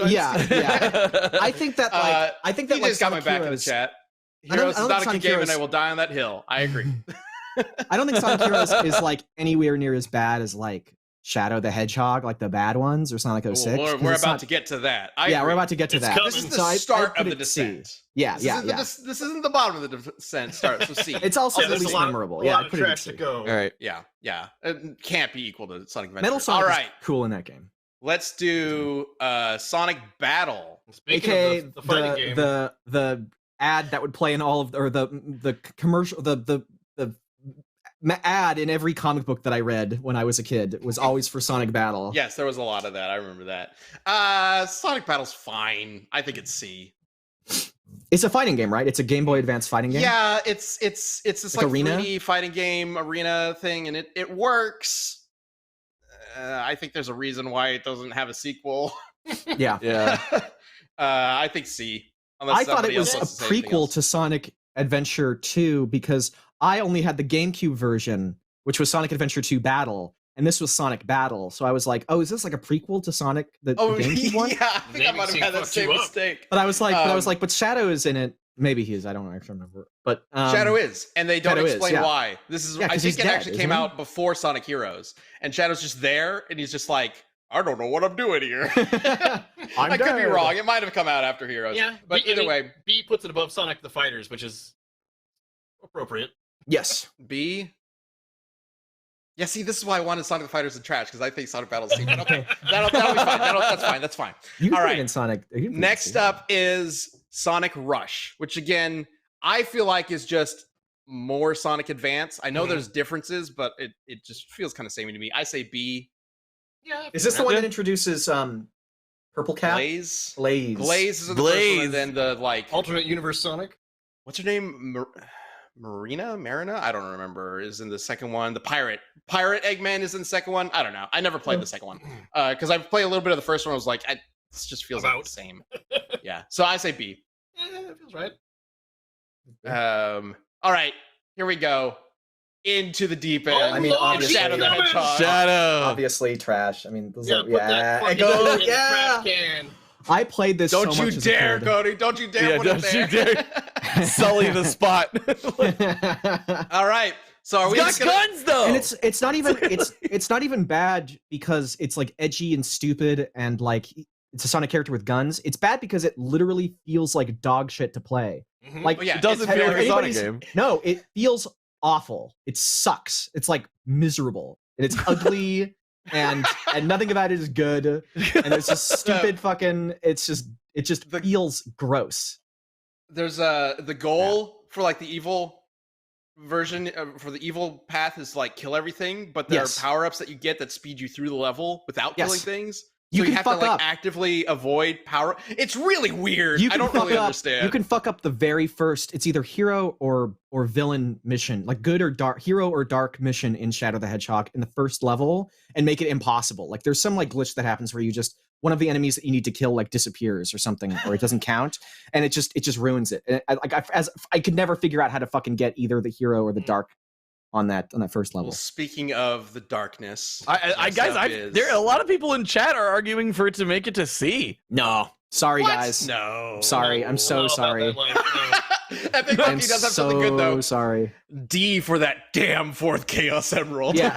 Yeah, yeah. I think that like TJ's got my Sonic back in the Heroes- chat. I don't- Heroes I don't is not a think good Sonic game, and Heroes- I will die on that hill. I agree. I don't think Sonic Heroes is like anywhere near as bad as like Shadow the Hedgehog, like the bad ones, or Sonic 06. We're about to get to that. We're about to get to It's that. coming. This is the So I start put of the it C. descent. Yeah, This yeah, isn't yeah. this isn't the bottom of the descent start. So C. It's also Yeah, the there's least a lot, memorable. a Yeah, lot I of put it in trash C. to go. All right. Yeah. It can't be equal to Sonic Adventure. Metal Sonic All is right, cool in that game. let's do Sonic Battle. Speaking AKA of the fighting game, the ad that would play in all of or the commercial the ad in every comic book that I read when I was a kid was always for Sonic Battle. Yes, there was a lot of that. I remember that. Sonic Battle's fine. I think it's C. It's a fighting game, right? It's a Game Boy Advance fighting game. Yeah, it's this Like like arena? 3D fighting game arena thing, and it works. I think there's a reason why it doesn't have a sequel. Yeah. Yeah. I think C. Unless I thought it somebody was else a wants to say anything prequel else. to Sonic Adventure 2 because I only had the GameCube version, which was Sonic Adventure 2 Battle, and this was Sonic Battle. So I was like, oh, is this like a prequel to Sonic the GameCube one? Yeah, I think I Naming might have scene had that fucked you same up. mistake. But I was like, Um, but Shadow is in it. Maybe he is. I don't actually remember. But Shadow is, and they don't Shadow is, explain yeah. why. This is, Yeah, I 'cause think he's it dead, actually came isn't he? out before Sonic Heroes, and Shadow's just there, and he's just like, I don't know what I'm doing here. I could be dead. wrong. It might have come out after Heroes. yeah, but either way, B puts it above Sonic the Fighters, which is appropriate. Yes. B. Yeah, see, this is why I wanted Sonic the Fighters in trash, because I think Sonic Battle's C. But okay, that'll be fine. That's fine. You can All put right. it in Sonic. you can put it in Next C. up is Sonic Rush, which again, I feel like is just more Sonic Advance. I know Mhm. there's differences, but it just feels kind of samey to me. I say B. Yeah. Is this the one that introduces Purple Cat? Blaze. Blaze. Blaze is in the first one, Blaze. and then the like, alternate universe Sonic? what's her name? Marina? I don't remember. Is in the second one. The pirate Eggman is in the second one. I don't know. I never played the second one because I've played a little bit of the first one. I was like, this just feels like About. the same. Yeah. So I say B. Yeah, that feels right. All right, here we go. Into the deep end. I mean, It's obviously- Shadow the Hedgehog. Shadow. Obviously trash. I mean, those Yeah, are, put that fucking Go, in the trash can. I played this Don't so you much as a dare, kid. Cody. Don't you dare Yeah, put it don't you there. Sully the spot. All right. So are we Got just gonna... guns though. And it's not even it's not even bad because it's like edgy and stupid and like it's a Sonic character with guns. It's bad because it literally feels like dog shit to play. Mhm. Like Oh, yeah, it doesn't it's feel very- like a Sonic anybody's- game. No, it feels awful. It sucks. It's like miserable. And it's ugly and nothing about it is good. And it's just stupid fucking it just feels gross. There's the goal for like the evil version for the evil path is like kill everything, but there Yes. are power-ups that you get that speed you through the level without Yes. killing things. You So can you have fuck to like up. actively avoid power. It's really weird. You I can don't fuck really up, understand. You can fuck up the very first. It's either hero or villain mission, like good or dark, hero or dark mission in Shadow the Hedgehog in the first level, and make it impossible. Like there's some like glitch that happens where you just one of the enemies that you need to kill like disappears or something, or it doesn't count, and it just ruins it. And I could never figure out how to fucking get either the hero or the dark on that first level. Well, speaking of the darkness, Guys, next up is- there are a lot of people in chat are arguing for it to make it to C. No, sorry What? guys. No. Sorry, I'm I so don't know about sorry. that life, Epic I'm Monkey does have so something good though. sorry. D for that damn fourth Chaos Emerald. Yeah.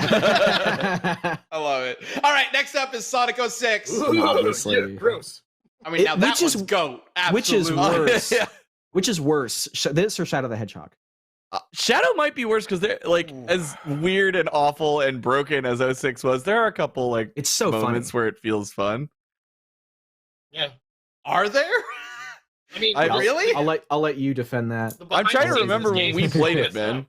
I love it. All right, next up is Sonico 6. no. Obviously. Yeah, gross. I mean, now that Which is- one's GOAT. which is Absolutely. worse? Yeah. Which is worse, this or Shadow the Hedgehog? Shadow might be worse because they're like Ooh. as weird and awful and broken as 06 was. There are a couple like It's so moments funny. where it feels fun. Yeah. Are there? I mean, I- Really? I'll let you defend that. the I'm behind trying the to scenes remember of this when game we is played good it, man. stuff.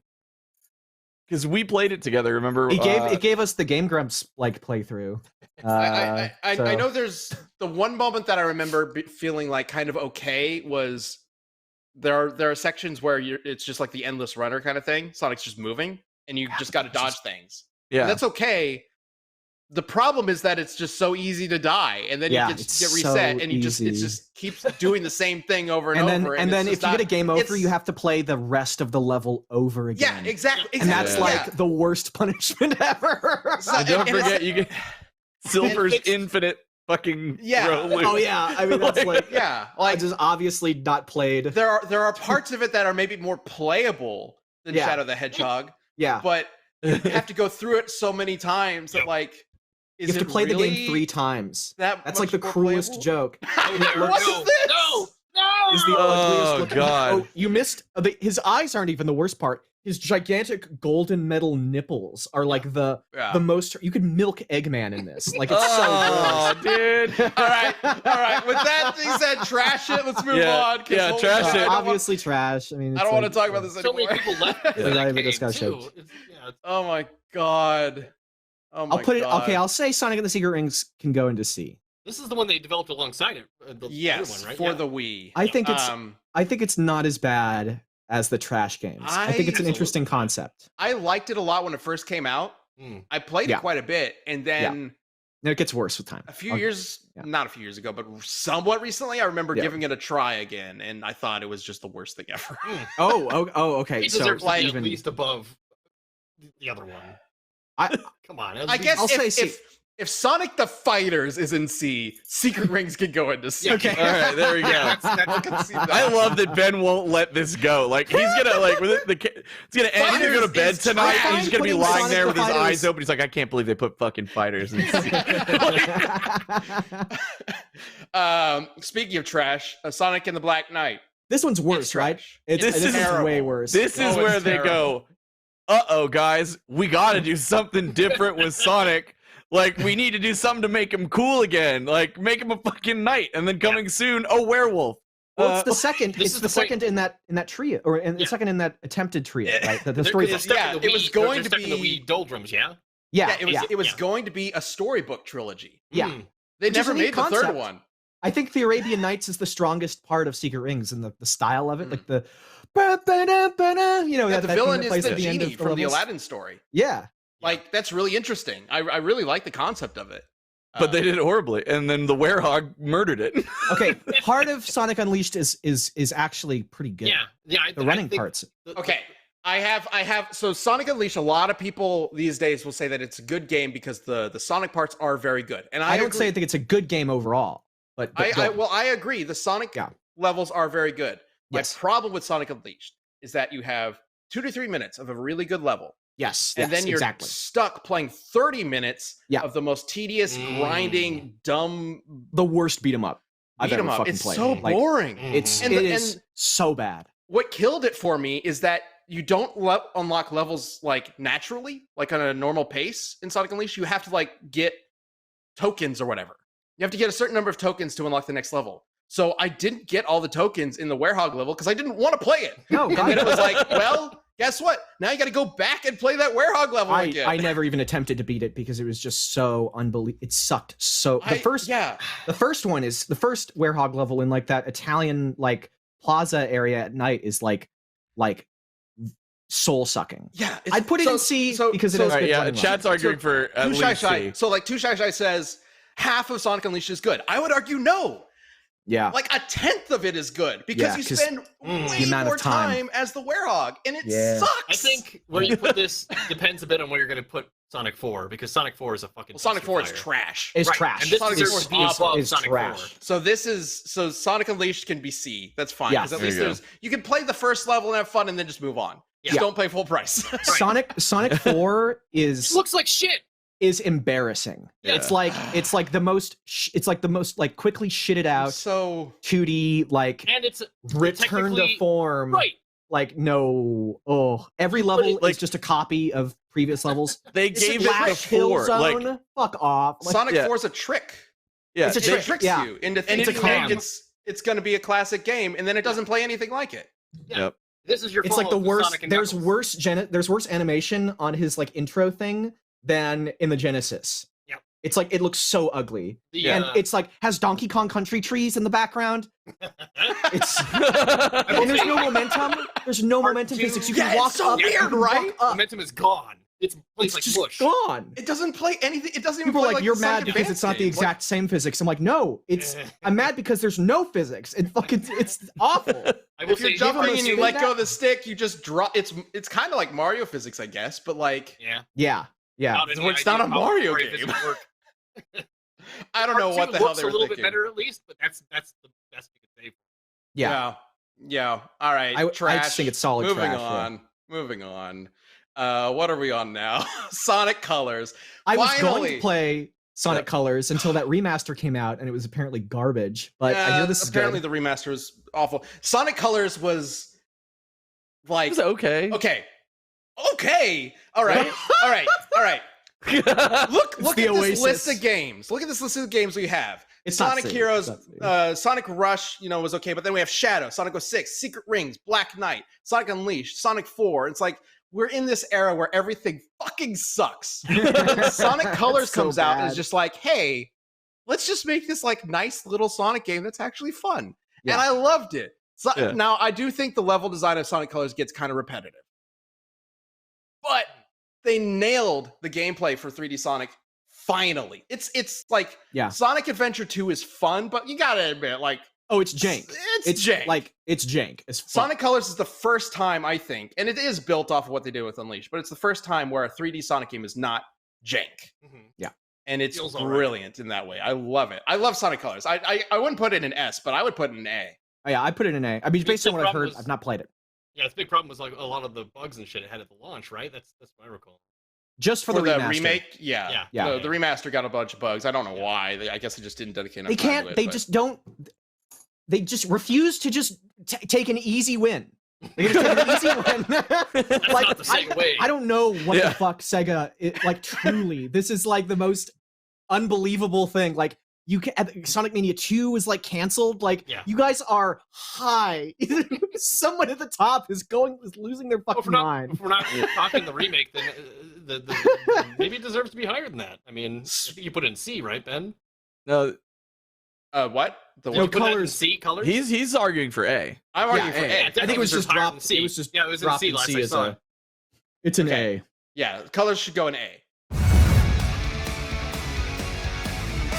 Because we played it together. Remember? It gave us the Game Grumps like playthrough. I So- know there's the one moment that I remember feeling like kind of okay was there are sections where it's just like the endless runner kind of thing. Sonic's just moving and you just got to dodge things. yeah. And that's okay. The problem is that it's just so easy to die, and then Yeah, you get it's reset, so and it easy. just keeps doing the same thing over and, and then over. and then it's if just you get a not- game over, it's- you have to play the rest of the level over yeah, again. exactly, And that's exactly, like the worst punishment ever. So- And don't and it's- forget, you get Silver's fixed- infinite fucking Yeah. throw loop. Oh yeah, I mean that's like yeah, I like just obviously not played. there are parts of it that are maybe more playable than Yeah. Shadow the Hedgehog, Yeah. but you have to go through it so many times that like, You is have to it play the really game 3 times. That's That's like the cruelest joke. What is this? No! Is the ugliest Oh, looking. God. Oh, you missed. His eyes aren't even the worst part. His gigantic golden metal nipples are like the most. You could milk Eggman in this. Like it's Oh, so gross. dude. All right. With that being said, trash it. Let's move Yeah, on. 'cause yeah, holy trash God, it. I don't want- Obviously trash. I mean, I don't want to talk about this So anymore. many people left. It's that not even a game, discussion. too. It's Oh my God. Oh my I'll put it. God. Okay, I'll say Sonic and the Secret Rings can go into C. This is the one they developed alongside it. The Yes, other one, right? for Yeah. the Wii. I think it's. Um, I think it's not as bad as the trash games. I think it's an I- interesting concept. I liked it a lot when it first came out. Mm. I played Yeah. it quite a bit, and then And it gets worse with time. a few I'll- years, yeah. not a few years ago, but somewhat recently, I remember Yeah. giving it a try again, and I thought it was just the worst thing ever. Oh, okay. It So deserves to like, be even at least above the other one. I- Come on. I guess I'll say C. if Sonic the Fighters is in C, Secret Rings can go into C. Yeah. Okay. All right, there we go. I can see that. I love that Ben won't let this go. Like he's gonna like with it, he's gonna end. He's gonna go to Fighters bed is tonight, trash. and he's gonna be Putting lying Sonic there the with his Fighters- eyes open. He's like, I can't believe they put fucking fighters in. Speaking of trash, Sonic and the Black Knight. This one's It's worse, right? trash. This is terrible. way worse. This is Oh, where it's they go. Uh-oh, guys, we gotta do something different with Sonic. Like, we need to do something to make him cool again. Like, make him a fucking knight, and then coming soon, a werewolf. Well, it's the second. this It's is the the point- second in that trio, or in the Yeah. second in that attempted trio, right? The They're- story. they're stuck Yeah, in the it was Wii- going they're to stuck in the be- Wii doldrums, yeah? Yeah, it was yeah. going to be a storybook trilogy. Yeah. Mm. They Which is never a neat made the third concept. one. I think the Arabian Nights is the strongest part of Secret Rings, and the style of it, Mm. like the, you know, Yeah, that the thing villain that is plays the at the end genie of the from the levels. Aladdin story. Yeah, Like that's really interesting. I really like the concept of it. But they did it horribly, and then the werehog murdered it. okay. Part of Sonic Unleashed is actually pretty good. Yeah. The running think parts. Okay. I have so Sonic Unleashed, a lot of people these days will say that it's a good game because the Sonic parts are very good. And I don't agree. say I think it's a good game overall, but I agree. The Sonic Yeah. levels are very good. My Yes. problem with Sonic Unleashed is that you have 2 to 3 minutes of a really good level. yes, And then you're exactly. stuck playing 30 minutes Yeah. of the most tedious, grinding, dumb The worst beat 'em up I've beat 'em ever up. fucking It's played. so Like, boring. It's And it the- is and- so bad. What killed it for me is that you don't unlock levels like naturally, like on a normal pace in Sonic Unleashed. You have to like get tokens or whatever. You have to get a certain number of tokens to unlock the next level. So I didn't get all the tokens in the Werehog level because I didn't want to play it. No, And then it was like, well, guess what? Now you got to go back and play that Werehog level again. I never even attempted to beat it because it was just so unbelievable. It sucked so. The first one is the first Werehog level in like that Italian like plaza area at night is like soul sucking. Yeah, I'd put it in C because it has All right, good yeah, running chat's levels. arguing for at Too Shy least Shy. C. So like Too Shy Shy says half of Sonic Unleashed is good. I would argue no. Yeah, Like a tenth of it is good because Yeah, you 'cause spend the way amount of more time. time as the Werehog, and it Yeah. sucks. I think where you put this depends a bit on where you're going to put Sonic 4, because Sonic 4 is a fucking Sonic 4 is dumpster fire. trash. it's Right, trash. and this Sonic deserves to be above is Sonic trash. 4. So Sonic Unleashed can be C. That's fine Yeah. because at There least you go. you can play the first level and have fun and then just move on. Just Yeah. don't pay full price. Sonic 4 is Looks like shit. embarrassing. Yeah. It's like the most like quickly shitted out So 2D like And it's return to technically- form. right. Like no, every You level put it- is just a copy of previous levels. They It's a gave it Flash Hill before. Zone. Like, Fuck off. Like, Sonic yeah. 4 is a trick. yeah, It's a It trick. tricks yeah. you into it's thinking a con. that it's going to be a classic game, and then it doesn't play anything like it. Yep. This is your It's like the follow-up to worst. Sonic and There's Knuckles. there's worse animation on his like intro thing than in the Genesis. Yep. It's like it looks so ugly, The, and it's like has Donkey Kong Country trees in the background. It's I will and there's say- no momentum. There's no momentum two- physics. You Yeah, can walk it's so up. you weird, can right? walk up. momentum is gone. It's It's like just mush. gone. It doesn't play anything. It doesn't even People are play like, the you're Sonic mad because Advance it's not the games. Like, exact same physics. I'm like, no, it's Eh. I'm mad because there's no physics. It fucking it's awful. I will if you're say, jumping and you spin let that- go of the stick, you just drop. It's kind of like Mario physics, I guess, but like yeah. Yeah. Not any It's not idea a how Mario physics game. work. I don't know Part what two the hell looks they a were little thinking. bit better at least, but that's the best we could say. Yeah. Yeah. All right. I Trash. just think it's solid Moving trash, yeah. on. Moving on. What are we on now? Sonic Colors. I was going Finally. to play Sonic Yeah. Colors until that remaster came out, and it was apparently garbage. But I hear this is apparently good. the remaster was awful. Sonic Colors was It like was okay. okay. All right. Look It's at the this Oasis. list of games. Look at this list of games we have. It's not Sonic safe. Heroes, It's not safe. Sonic Rush, was okay, but then we have Shadow, Sonic 06, Secret Rings, Black Knight, Sonic Unleashed, Sonic 4. It's like we're in this era where everything fucking sucks. Sonic Colors So comes out and is bad. just like, hey, let's just make this like nice little Sonic game that's actually fun. Yeah. And I loved it. So, Yeah. Now, I do think the level design of Sonic Colors gets kind of repetitive. But they nailed the gameplay for 3D Sonic finally. It's like Yeah. Sonic Adventure 2 is fun, but you gotta admit, like, Oh, it's jank. it's jank. Like it's jank. It's fun. Sonic Colors is the first time, I think, and it is built off of what they did with Unleashed, but it's the first time where a 3D Sonic game is not jank. Mhm. And it's Feels all right. brilliant in that way. I love it. I love Sonic Colors. I wouldn't put it in S, but I would put it in A. Oh, yeah, I put it in A. I mean, based the on what I've problem heard, was- I've not played it. Yeah, the big problem was like a lot of the bugs and shit it had at the launch, right? That's what I recall. Just for, the remaster. remake, yeah. Yeah. The remaster got a bunch of bugs. I don't know why. I guess they just didn't dedicate enough They time can't. to it, They but- just don't. They just refuse to just take an easy win. They just take an easy win. Like, not the same way. I don't know what Yeah. the fuck Sega. Like truly, this is like the most unbelievable thing. Like you can. Sonic Mania 2 is like canceled. Like Yeah. you guys are high. Someone at the top is losing their Well, fucking mind. if we're not talking the remake, then maybe it deserves to be higher than that. I mean, I think you put it in C, right, Ben? No, What? The Did what? you put that in Colors- C, colors? he's arguing for A. I'm arguing for A. A. Yeah, I think it was just higher than dropped. C. It was just yeah, it was in dropped C in last C I as saw a- it. It's an Okay. A. Yeah, colors should go in A.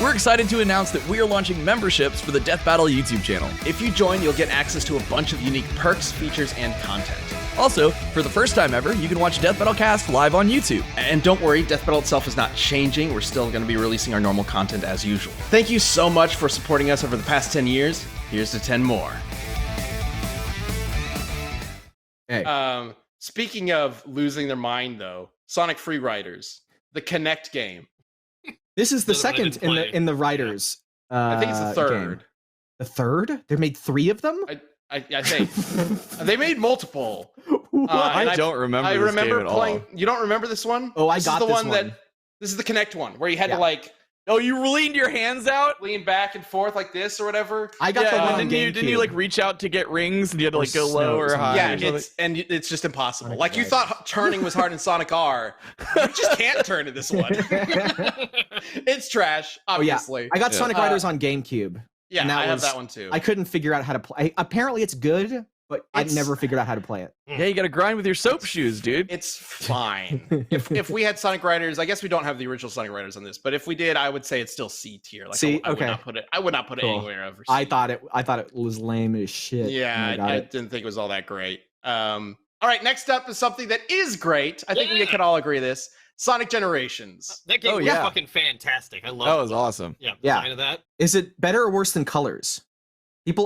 We're excited to announce that we are launching memberships for the Death Battle YouTube channel. If you join, you'll get access to a bunch of unique perks, features, and content. Also, for the first time ever, you can watch Death Battle Cast live on YouTube. And don't worry, Death Battle itself is not changing. We're still going to be releasing our normal content as usual. Thank you so much for supporting us over the past 10 years. Here's to 10 more. A. Speaking of losing their mind, though, Sonic Free Riders, the Connect game. This is the Another one I second didn't in play. the writers. I think it's the third. Game. The third? They made 3 of them. I think they made multiple. What? and I don't remember I this remember game at playing. all. You don't remember this one? Oh, I this got is the this one one. that. This is the Connect one where you had Yeah. to like Oh, you leaned your hands out? lean back and forth like this or whatever. I got the Yeah, one and on didn't you GameCube. like reach out to get rings and you had to Or like go snow low or or something. high? Yeah, or something? it's just impossible. Sonic Like you Riders. thought turning was hard in Sonic R. You just can't turn in this one. It's trash, Oh yeah, obviously. I got Yeah. Sonic Riders on GameCube. Yeah, and that I have was- that one too. I couldn't figure out how to play. Apparently, it's good, but I It's- never figured out how to play it. Yeah, you gotta grind with your soap shoes, dude. It's fine. if we had Sonic Riders, I guess we don't have the original Sonic Riders on this, but if we did, I would say it's still C tier. Like C? I would Okay. not put it. I would not put Cool. it anywhere over. C. I thought it was lame as shit. Yeah, when I got I it. didn't think it was all that great. All right, next up is something that is great. I think we Yeah. can all agree this. Sonic Generations. That game Oh, was yeah. fucking fantastic. I love That was awesome. Yeah, Yeah. design of that. Is it better or worse than Colors?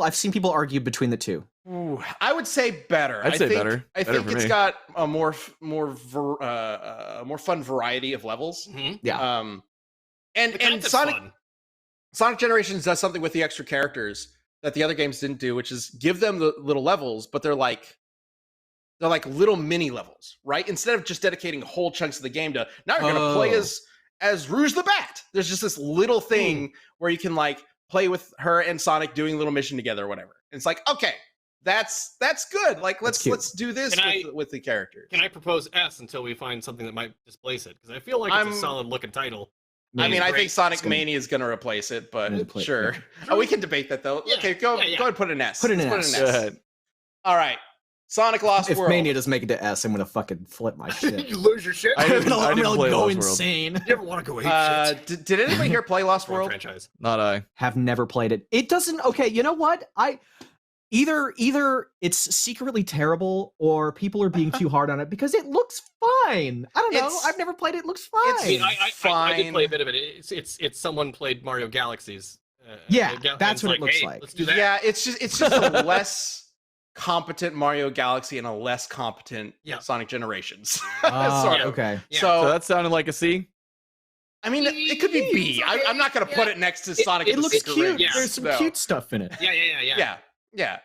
I've seen people argue between the two. Ooh, I would say better. I'd I say think, better. I Better think for it's me. got a more fun variety of levels. Mhm. Yeah. And The content's Sonic fun. Sonic Generations does something with the extra characters that the other games didn't do, which is give them the little levels, but they're like little mini levels, right? Instead of just dedicating whole chunks of the game to now you're gonna play Oh. as Rouge the Bat. There's just this little thing where you can like play with her and Sonic doing a little mission together or whatever. And it's like, okay, that's good. Like let's cute. do this Can with the characters. Can I propose S until we find something that might displace it? Because I feel like it's I'm- a solid looking title. I mean, I great. think Sonic It's gonna- Mania is going to replace it, but Gonna play- sure. yeah. Oh, we can debate that though. Yeah, Okay, go yeah. go ahead and put an S. Put it in Let's S. Go ahead. All right, Sonic Lost If World. Mania doesn't make it to S, I'm gonna fucking flip my shit. you lose your shit. I didn't- I'm gonna play go Lost World. insane. You ever want to go ape shit? Did anybody here play Lost Wrong World? franchise. Not I. Have never played it. It doesn't. Okay, you know what? Either it's secretly terrible or people are being too hard on it because it looks fine. I don't know. It's- I've never played it. It looks it's I mean, fine. I did Fine. play a bit of it. It's someone played Mario Galaxies. Yeah, and that's it's what it looks hey, like. Let's do that. Yeah, it's just a less competent Mario Galaxy and a less competent Yeah. Sonic Generations. Oh, Sort of. okay. Yeah. So So, that sounded like a C. I mean, it could be B. I'm not going to put it next to Sonic. It the looks Secret cute. Rings, Yeah. There's some no. cute stuff in it. Yeah. Yeah.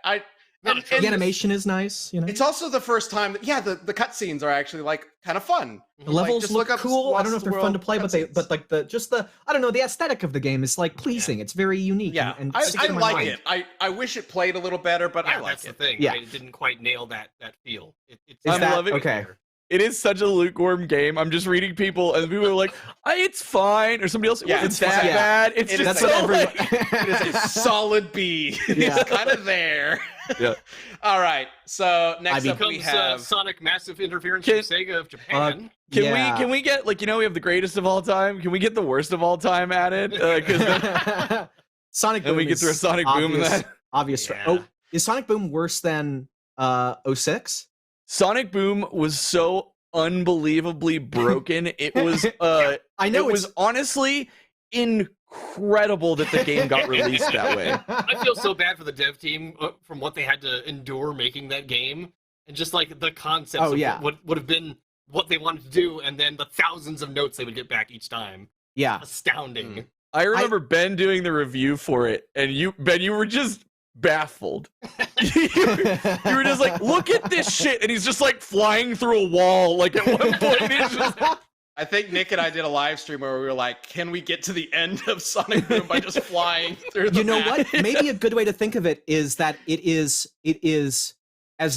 Man, And The animation is nice. You know, it's also the first time that, the cutscenes are actually like kind of fun. the levels just look look up cool. I don't know if Lost they're fun to World play, cutscenes. but like I don't know, the aesthetic of the game is like pleasing. It's very unique. Yeah, and I sticks in my like mind. it. I wish it played a little better, but I Yeah, like that's the it. thing. Yeah. Right? It didn't quite nail that feel. It's Is I that love it. okay? It is such a lukewarm game. I'm just reading people, and people are like, "It's fine," or somebody else, Yeah, "It's it's that fine. bad." It's It just is so what like, It is a solid B. Yeah. It's kind of there. Yeah. All right. So next mean- up we comes have. Sonic massive interference Can- from Sega of Japan. Can we get like we have the greatest of all time? Can we get the worst of all time added? Because Sonic Boom then we get is through a Sonic Boom in obvious, that. obvious. Yeah. Oh, is Sonic Boom worse than 06? Sonic Boom was so unbelievably broken. It was I know it was honestly incredible that the game got released that way. I feel so bad for the dev team from what they had to endure making that game, and just like the concepts Oh, of yeah. what would have been what they wanted to do, and then the thousands of notes they would get back each time. Yeah. Astounding. I remember Ben doing the review for it, and Ben, you were just baffled. you were just like, look at this shit, and he's just like flying through a wall. Like at one point, it's just I think Nick and I did a live stream where we were like, "Can we get to the end of Sonic Boom by just flying through the You know map?" what? Maybe a good way to think of it is that it is as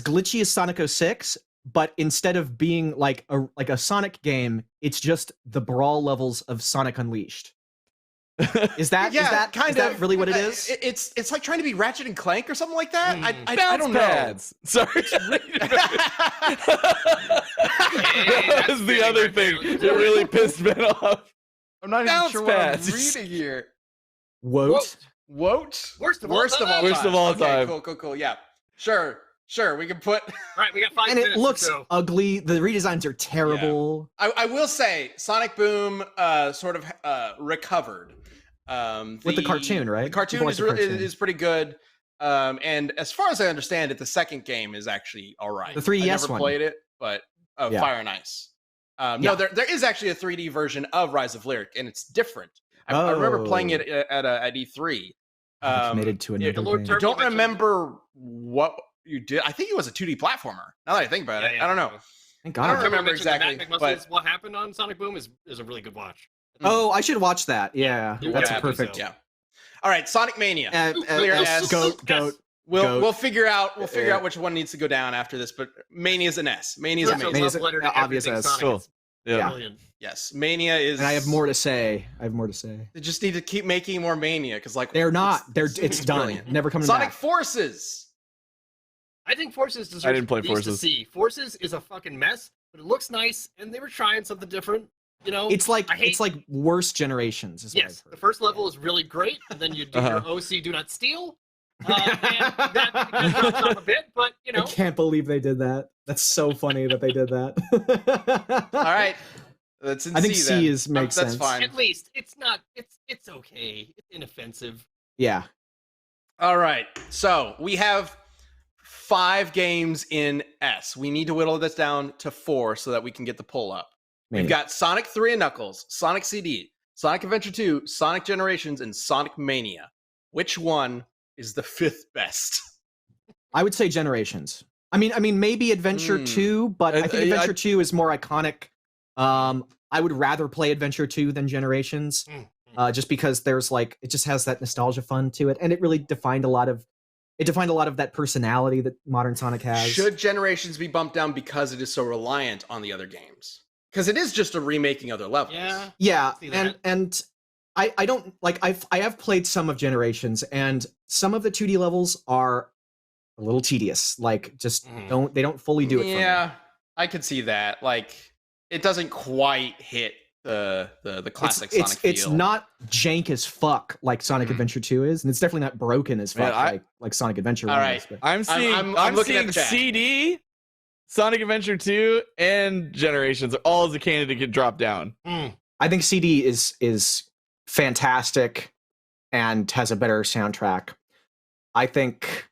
glitchy as Sonic 06, but instead of being like a Sonic game, it's just the brawl levels of Sonic Unleashed. Is that really what it is? It's like trying to be Ratchet and Clank or something like that. Mm. I bounce don't know. pads. Sorry, that was the other thing. It really pissed Ben off. I'm not even Bounce sure what I'm pads. reading here. Woat? Woat? Worst of all time. Worst of all Okay, time. Cool. Yeah. Sure. We can put. Right, we got 5 And minutes. it looks So. ugly. The redesigns are terrible. I will say, Sonic Boom sort of recovered. With the cartoon, right? The cartoon People is like the really cartoon. is pretty good. And as far as I understand it, the second game is actually all right. The 3DS I never one. played it, but Yeah. Fire and Ice. Yeah. No, there is actually a 3D version of Rise of Lyric, and it's different. I remember playing it at E3. I'm committed to yeah, another Lord game. Turbo I don't mentioned- remember what you did. I think it was a 2D platformer. Now that I think about it, I don't know. Thank I don't God. remember Mentioned that exactly, Matt but- McMuscle's What Happened on Sonic Boom is a really good watch. Oh, I should watch that. Yeah, Yeah, that's I a think perfect. so. Yeah. All right, Sonic Mania. Clear S. Goat. We'll figure out Yeah. which one needs to go down after this, but Mania's an S. Mania's Turbo's amazing. Mania's love letter to obvious everything as- Sonic. Cool. It's Yeah. brilliant. Yes, Mania is. And I have more to say. They just need to keep making more Mania because, like, They're not. It's done. brilliant. Never coming Sonic back. Forces. I think Forces deserves I didn't play at least a Forces. C. Forces is a fucking mess, but it looks nice, and they were trying something different. You know, It's like I hate- it's like worse generations. Is what yes, I've the heard. first level is really great, and then you do your OC Do Not Steal, and that drops off a bit, but you know, I can't believe they did that. That's so funny that they did that. All right, that's in I think C, C then. is makes That's sense. fine. at least it's not. It's okay. It's inoffensive. Yeah. All right, so we have 5 games in S. We need to whittle this down to 4 so that we can get the pull up. We've Maybe. got Sonic 3 and Knuckles, Sonic CD, Sonic Adventure 2, Sonic Generations, and Sonic Mania. Which one is the 5th best? I would say Generations. I mean, maybe Adventure 2, but I think Adventure 2 is more iconic. I would rather play Adventure 2 than Generations, just because there's like it just has that nostalgia fun to it, and it really defined a lot of that personality that modern Sonic has. Should Generations be bumped down because it is so reliant on the other games? Because it is just a remaking other levels. Yeah. Yeah, See that. and I don't like I have played some of Generations, and some of the 2D levels are a little tedious. Like just Mhm. they don't fully do it. Yeah, I could see that. Like, it doesn't quite hit the classic For me. Sonic It's feel. not jank as fuck like Sonic Mhm. Adventure 2 is, and it's definitely not broken as Man, fuck like Sonic Adventure All 1 right. is. But I'm seeing I'm looking at seeing the chat. CD, Sonic Adventure 2, and Generations are all as a candidate get dropped down. I think CD is fantastic and has a better soundtrack. I think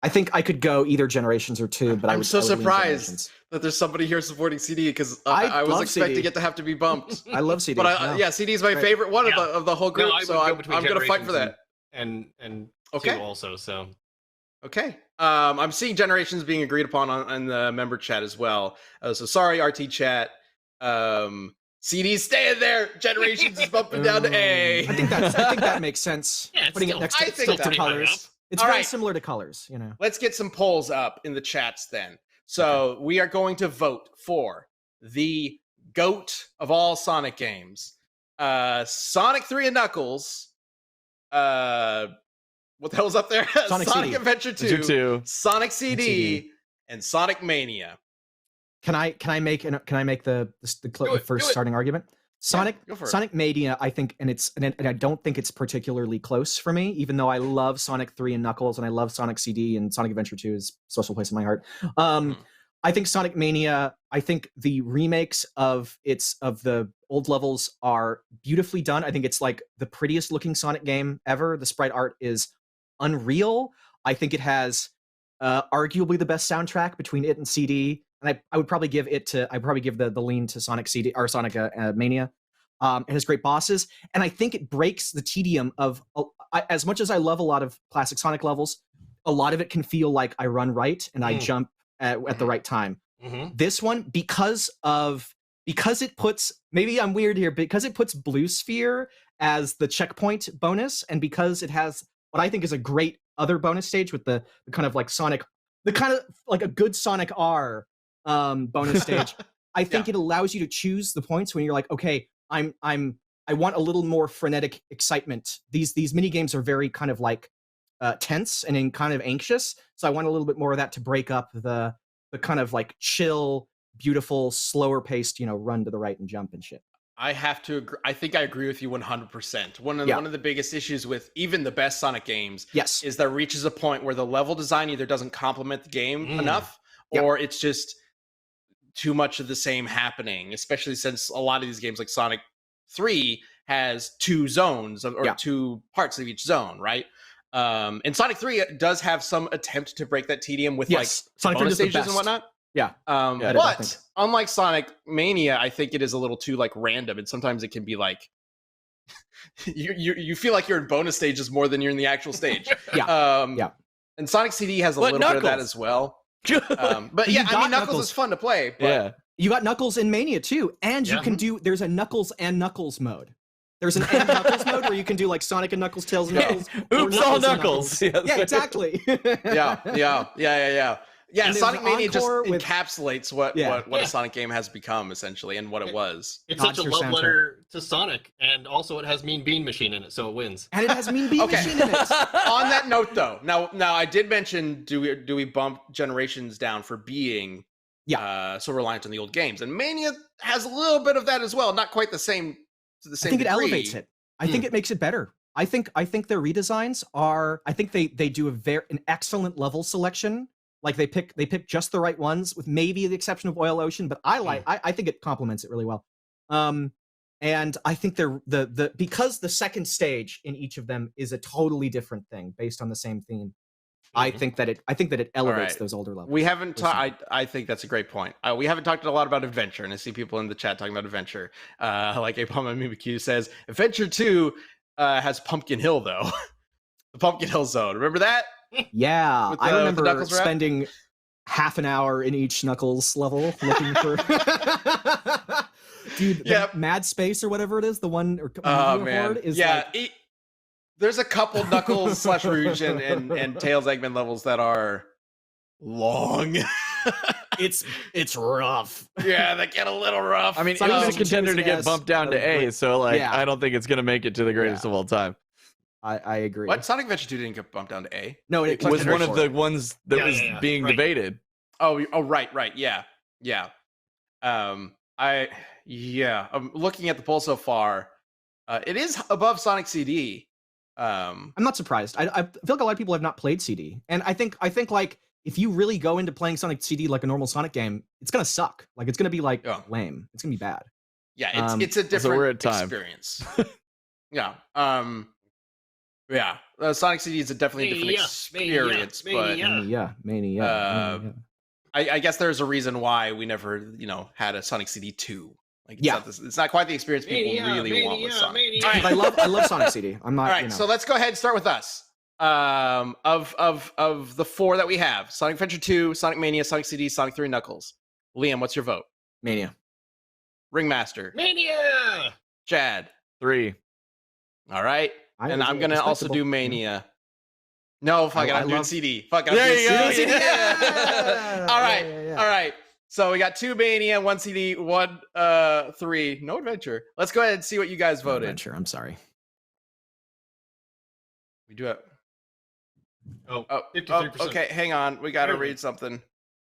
I think I could go either Generations or 2, but I'm so I would lean surprised Generations. that there's somebody here supporting CD because I was love expecting CD. it to have to be bumped. I love CD. But no. CD is my Great. favorite one Yeah. of the whole group, No, I would so go I'm between going to fight for that. And Okay. 2 also. So Okay. I'm seeing Generations being agreed upon on the member chat as well. So sorry, RT chat. CD's staying there. Generations is bumping down to A. I think that makes sense. Yeah, it's Putting still- it next I to, think still that- to pretty high colors. It's All very right. similar to colors, you know. Let's get some polls up in the chats then. So we are going to vote for the GOAT of all Sonic games. Sonic 3 and Knuckles. What the hell's up there? Sonic CD. Adventure 2, Adventure 2. Sonic CD, CD. and Sonic Mania. Can I make the Do it, first do it. starting argument? go for it. Sonic Mania, I think, and I don't think it's particularly close for me, even though I love Sonic 3 and Knuckles and I love Sonic CD and Sonic Adventure 2 is a special place in my heart. I think Sonic Mania, I think the remakes of the old levels are beautifully done. I think it's like the prettiest looking Sonic game ever. The sprite art is unreal. I think it has arguably the best soundtrack between it and CD. And I would probably give the lean to Sonic CD or Sonic Mania. It has great bosses, and I think it breaks the tedium of as much as I love a lot of classic Sonic levels, a lot of it can feel like I run right and I jump at the right time. This one, because it puts, maybe I'm weird here, because it puts Blue Sphere as the checkpoint bonus, and because it has what I think is a great other bonus stage with the kind of like Sonic, the kind of like a good Sonic R bonus stage. I think it allows you to choose the points when you're like, okay, I want a little more frenetic excitement. These mini games are very kind of like tense and kind of anxious, so I want a little bit more of that to break up the kind of like chill, beautiful, slower paced, run to the right and jump and shit. I have to agree. I think I agree with you 100%. One of the biggest issues with even the best Sonic games is that it reaches a point where the level design either doesn't complement the game enough, or it's just too much of the same happening, especially since a lot of these games like Sonic 3 has 2 zones or 2 parts of each zone, right? And Sonic 3 does have some attempt to break that tedium with like Sonic 3 bonus is the stages and best. whatnot. I think. But unlike Sonic Mania, I think it is a little too like random, and sometimes it can be like you feel like you're in bonus stages more than you're in the actual stage. And Sonic CD has a little bit of that as well. But yeah, I mean, Knuckles is fun to play. But You got Knuckles in Mania too, and you can do. There's a Knuckles and Knuckles mode. There's an and Knuckles mode where you can do like Sonic and Knuckles, Tails and Knuckles. Oops, all Knuckles. Yeah, exactly. Yeah, And Sonic there's Mania just Encore with- encapsulates what a Sonic game has become essentially, and what it was. it's Nod such a to love soundtrack. letter to Sonic, and also it has Mean Bean Machine in it, so it wins. And it has Mean Bean Okay. Machine in it. On that note, though, now I did mention do we bump Generations down for being so reliant on the old games, and Mania has a little bit of that as well, not quite the same to the I same think it degree. elevates it. I think it makes it better. I think their redesigns are. I think they do an excellent level selection. Like they pick just the right ones, with maybe the exception of Oil Ocean, but I think it complements it really well. And I think they're because the second stage in each of them is a totally different thing based on the same theme. I think that it elevates those older levels. We haven't talked. I think that's a great point. We haven't talked a lot about Adventure, and I see people in the chat talking about Adventure. Like Apama Mimikyu says, Adventure 2 has Pumpkin Hill though. The Pumpkin Hill Zone. Remember that? Yeah, With I the remember Knuckles rap? spending half an hour in each Knuckles level looking for. Dude, Yep. Mad Space or whatever it is, the one or Oh Meteor man, Horde is yeah. like, There's a couple Knuckles / Rouge and Tails Eggman levels that are long. it's rough. Yeah, they get a little rough. I mean, So it I was a mentioned contender to Tuesday get as bumped down to a- A, so like Yeah. I don't think it's gonna make it to the greatest of all time. I agree. what? Sonic Adventure 2 didn't get bumped down to A. No, It was one of the ones that Yeah, was yeah, yeah. being Right. debated. Oh, right, yeah. I'm looking at the poll so far. It is above Sonic CD. I'm not surprised. I feel like a lot of people have not played CD, and I think like if you really go into playing Sonic CD like a normal Sonic game, it's gonna suck. Like it's gonna be like lame. It's gonna be bad. Yeah, it's a we're different at time. experience. Yeah. Yeah, Sonic CD is definitely a different experience, but Mania. I guess there's a reason why we never, had a Sonic CD 2. Like, it's not quite the experience people really want with Sonic. All right. I love Sonic CD. I'm not. All right, so let's go ahead and start with us. Of the 4 that we have, Sonic Adventure 2, Sonic Mania, Sonic CD, Sonic 3 Knuckles. Liam, what's your vote? Mania. Ringmaster. Mania. Chad. 3. All right. And I'm gonna also do Mania. No, fuck it. I'm doing CD. Fuck it. There you go. CD. Yeah. All right. All right. So we got 2 Mania, 1 CD, 1 3. No Adventure. Let's go ahead and see what you guys voted. Adventure. I'm sorry. We do it. Oh, 53%. Okay. Hang on. We got to read something.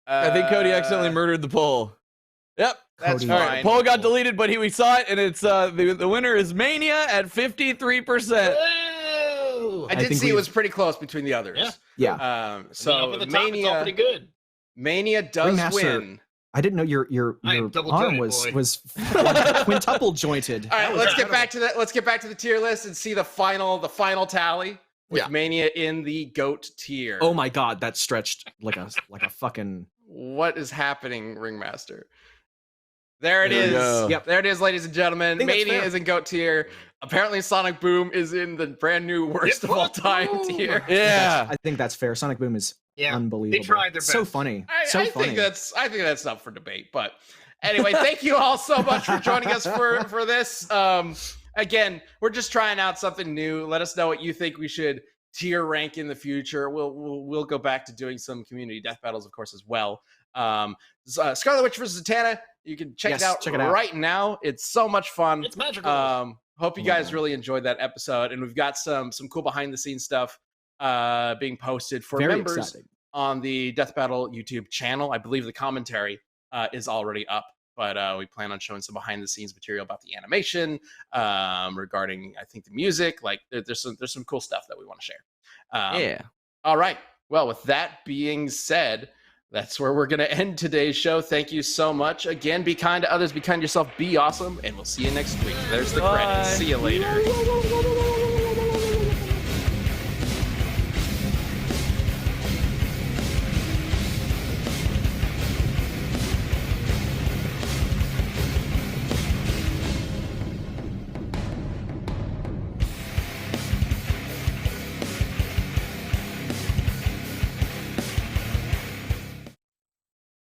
I think Cody accidentally murdered the poll. Yep. That's Cody. fine. All right, poll got deleted, but we saw it, and it's the winner is Mania at 53%. Whoa! I did think see it was pretty close between the others. Yeah. So Up at the top, it's all pretty Mania, good. Mania does Ringmaster. win. I didn't know your I am double arm jointed, was boy. quintuple jointed. All right, was let's get incredible. back to that. Let's get back to the tier list and see the final tally with Yeah. Mania in the GOAT tier. Oh my god, that stretched like a fucking. What is happening, Ringmaster? There it There we is. go. Yep, there it is, ladies and gentlemen. think that's Mania fair. is in GOAT tier. Apparently, Sonic Boom is in the brand new worst of all time Boom. tier. Yeah. I think that's fair. Sonic Boom is Yeah, unbelievable. they tried their So best. funny. I So funny. think that's up for debate. But anyway, thank you all so much for joining us for this. Again, we're just trying out something new. Let us know what you think we should tier rank in the future. We'll go back to doing some community death battles, of course, as well. Scarlet Witch versus Zatanna. You can check Yes, it out check it out. right now. It's so much fun. It's magical. Hope you Oh my guys God. really enjoyed that episode, and we've got some cool behind the scenes stuff being posted for Very members exciting. on the Death Battle YouTube channel. I believe the commentary is already up, but we plan on showing some behind the scenes material about the animation, regarding I think the music. Like there's some cool stuff that we want to share. Yeah. All right. Well, with that being said, that's where we're going to end today's show. Thank you so much. Again, be kind to others, be kind to yourself, be awesome, and we'll see you next week. There's the credits. Bye. See you later.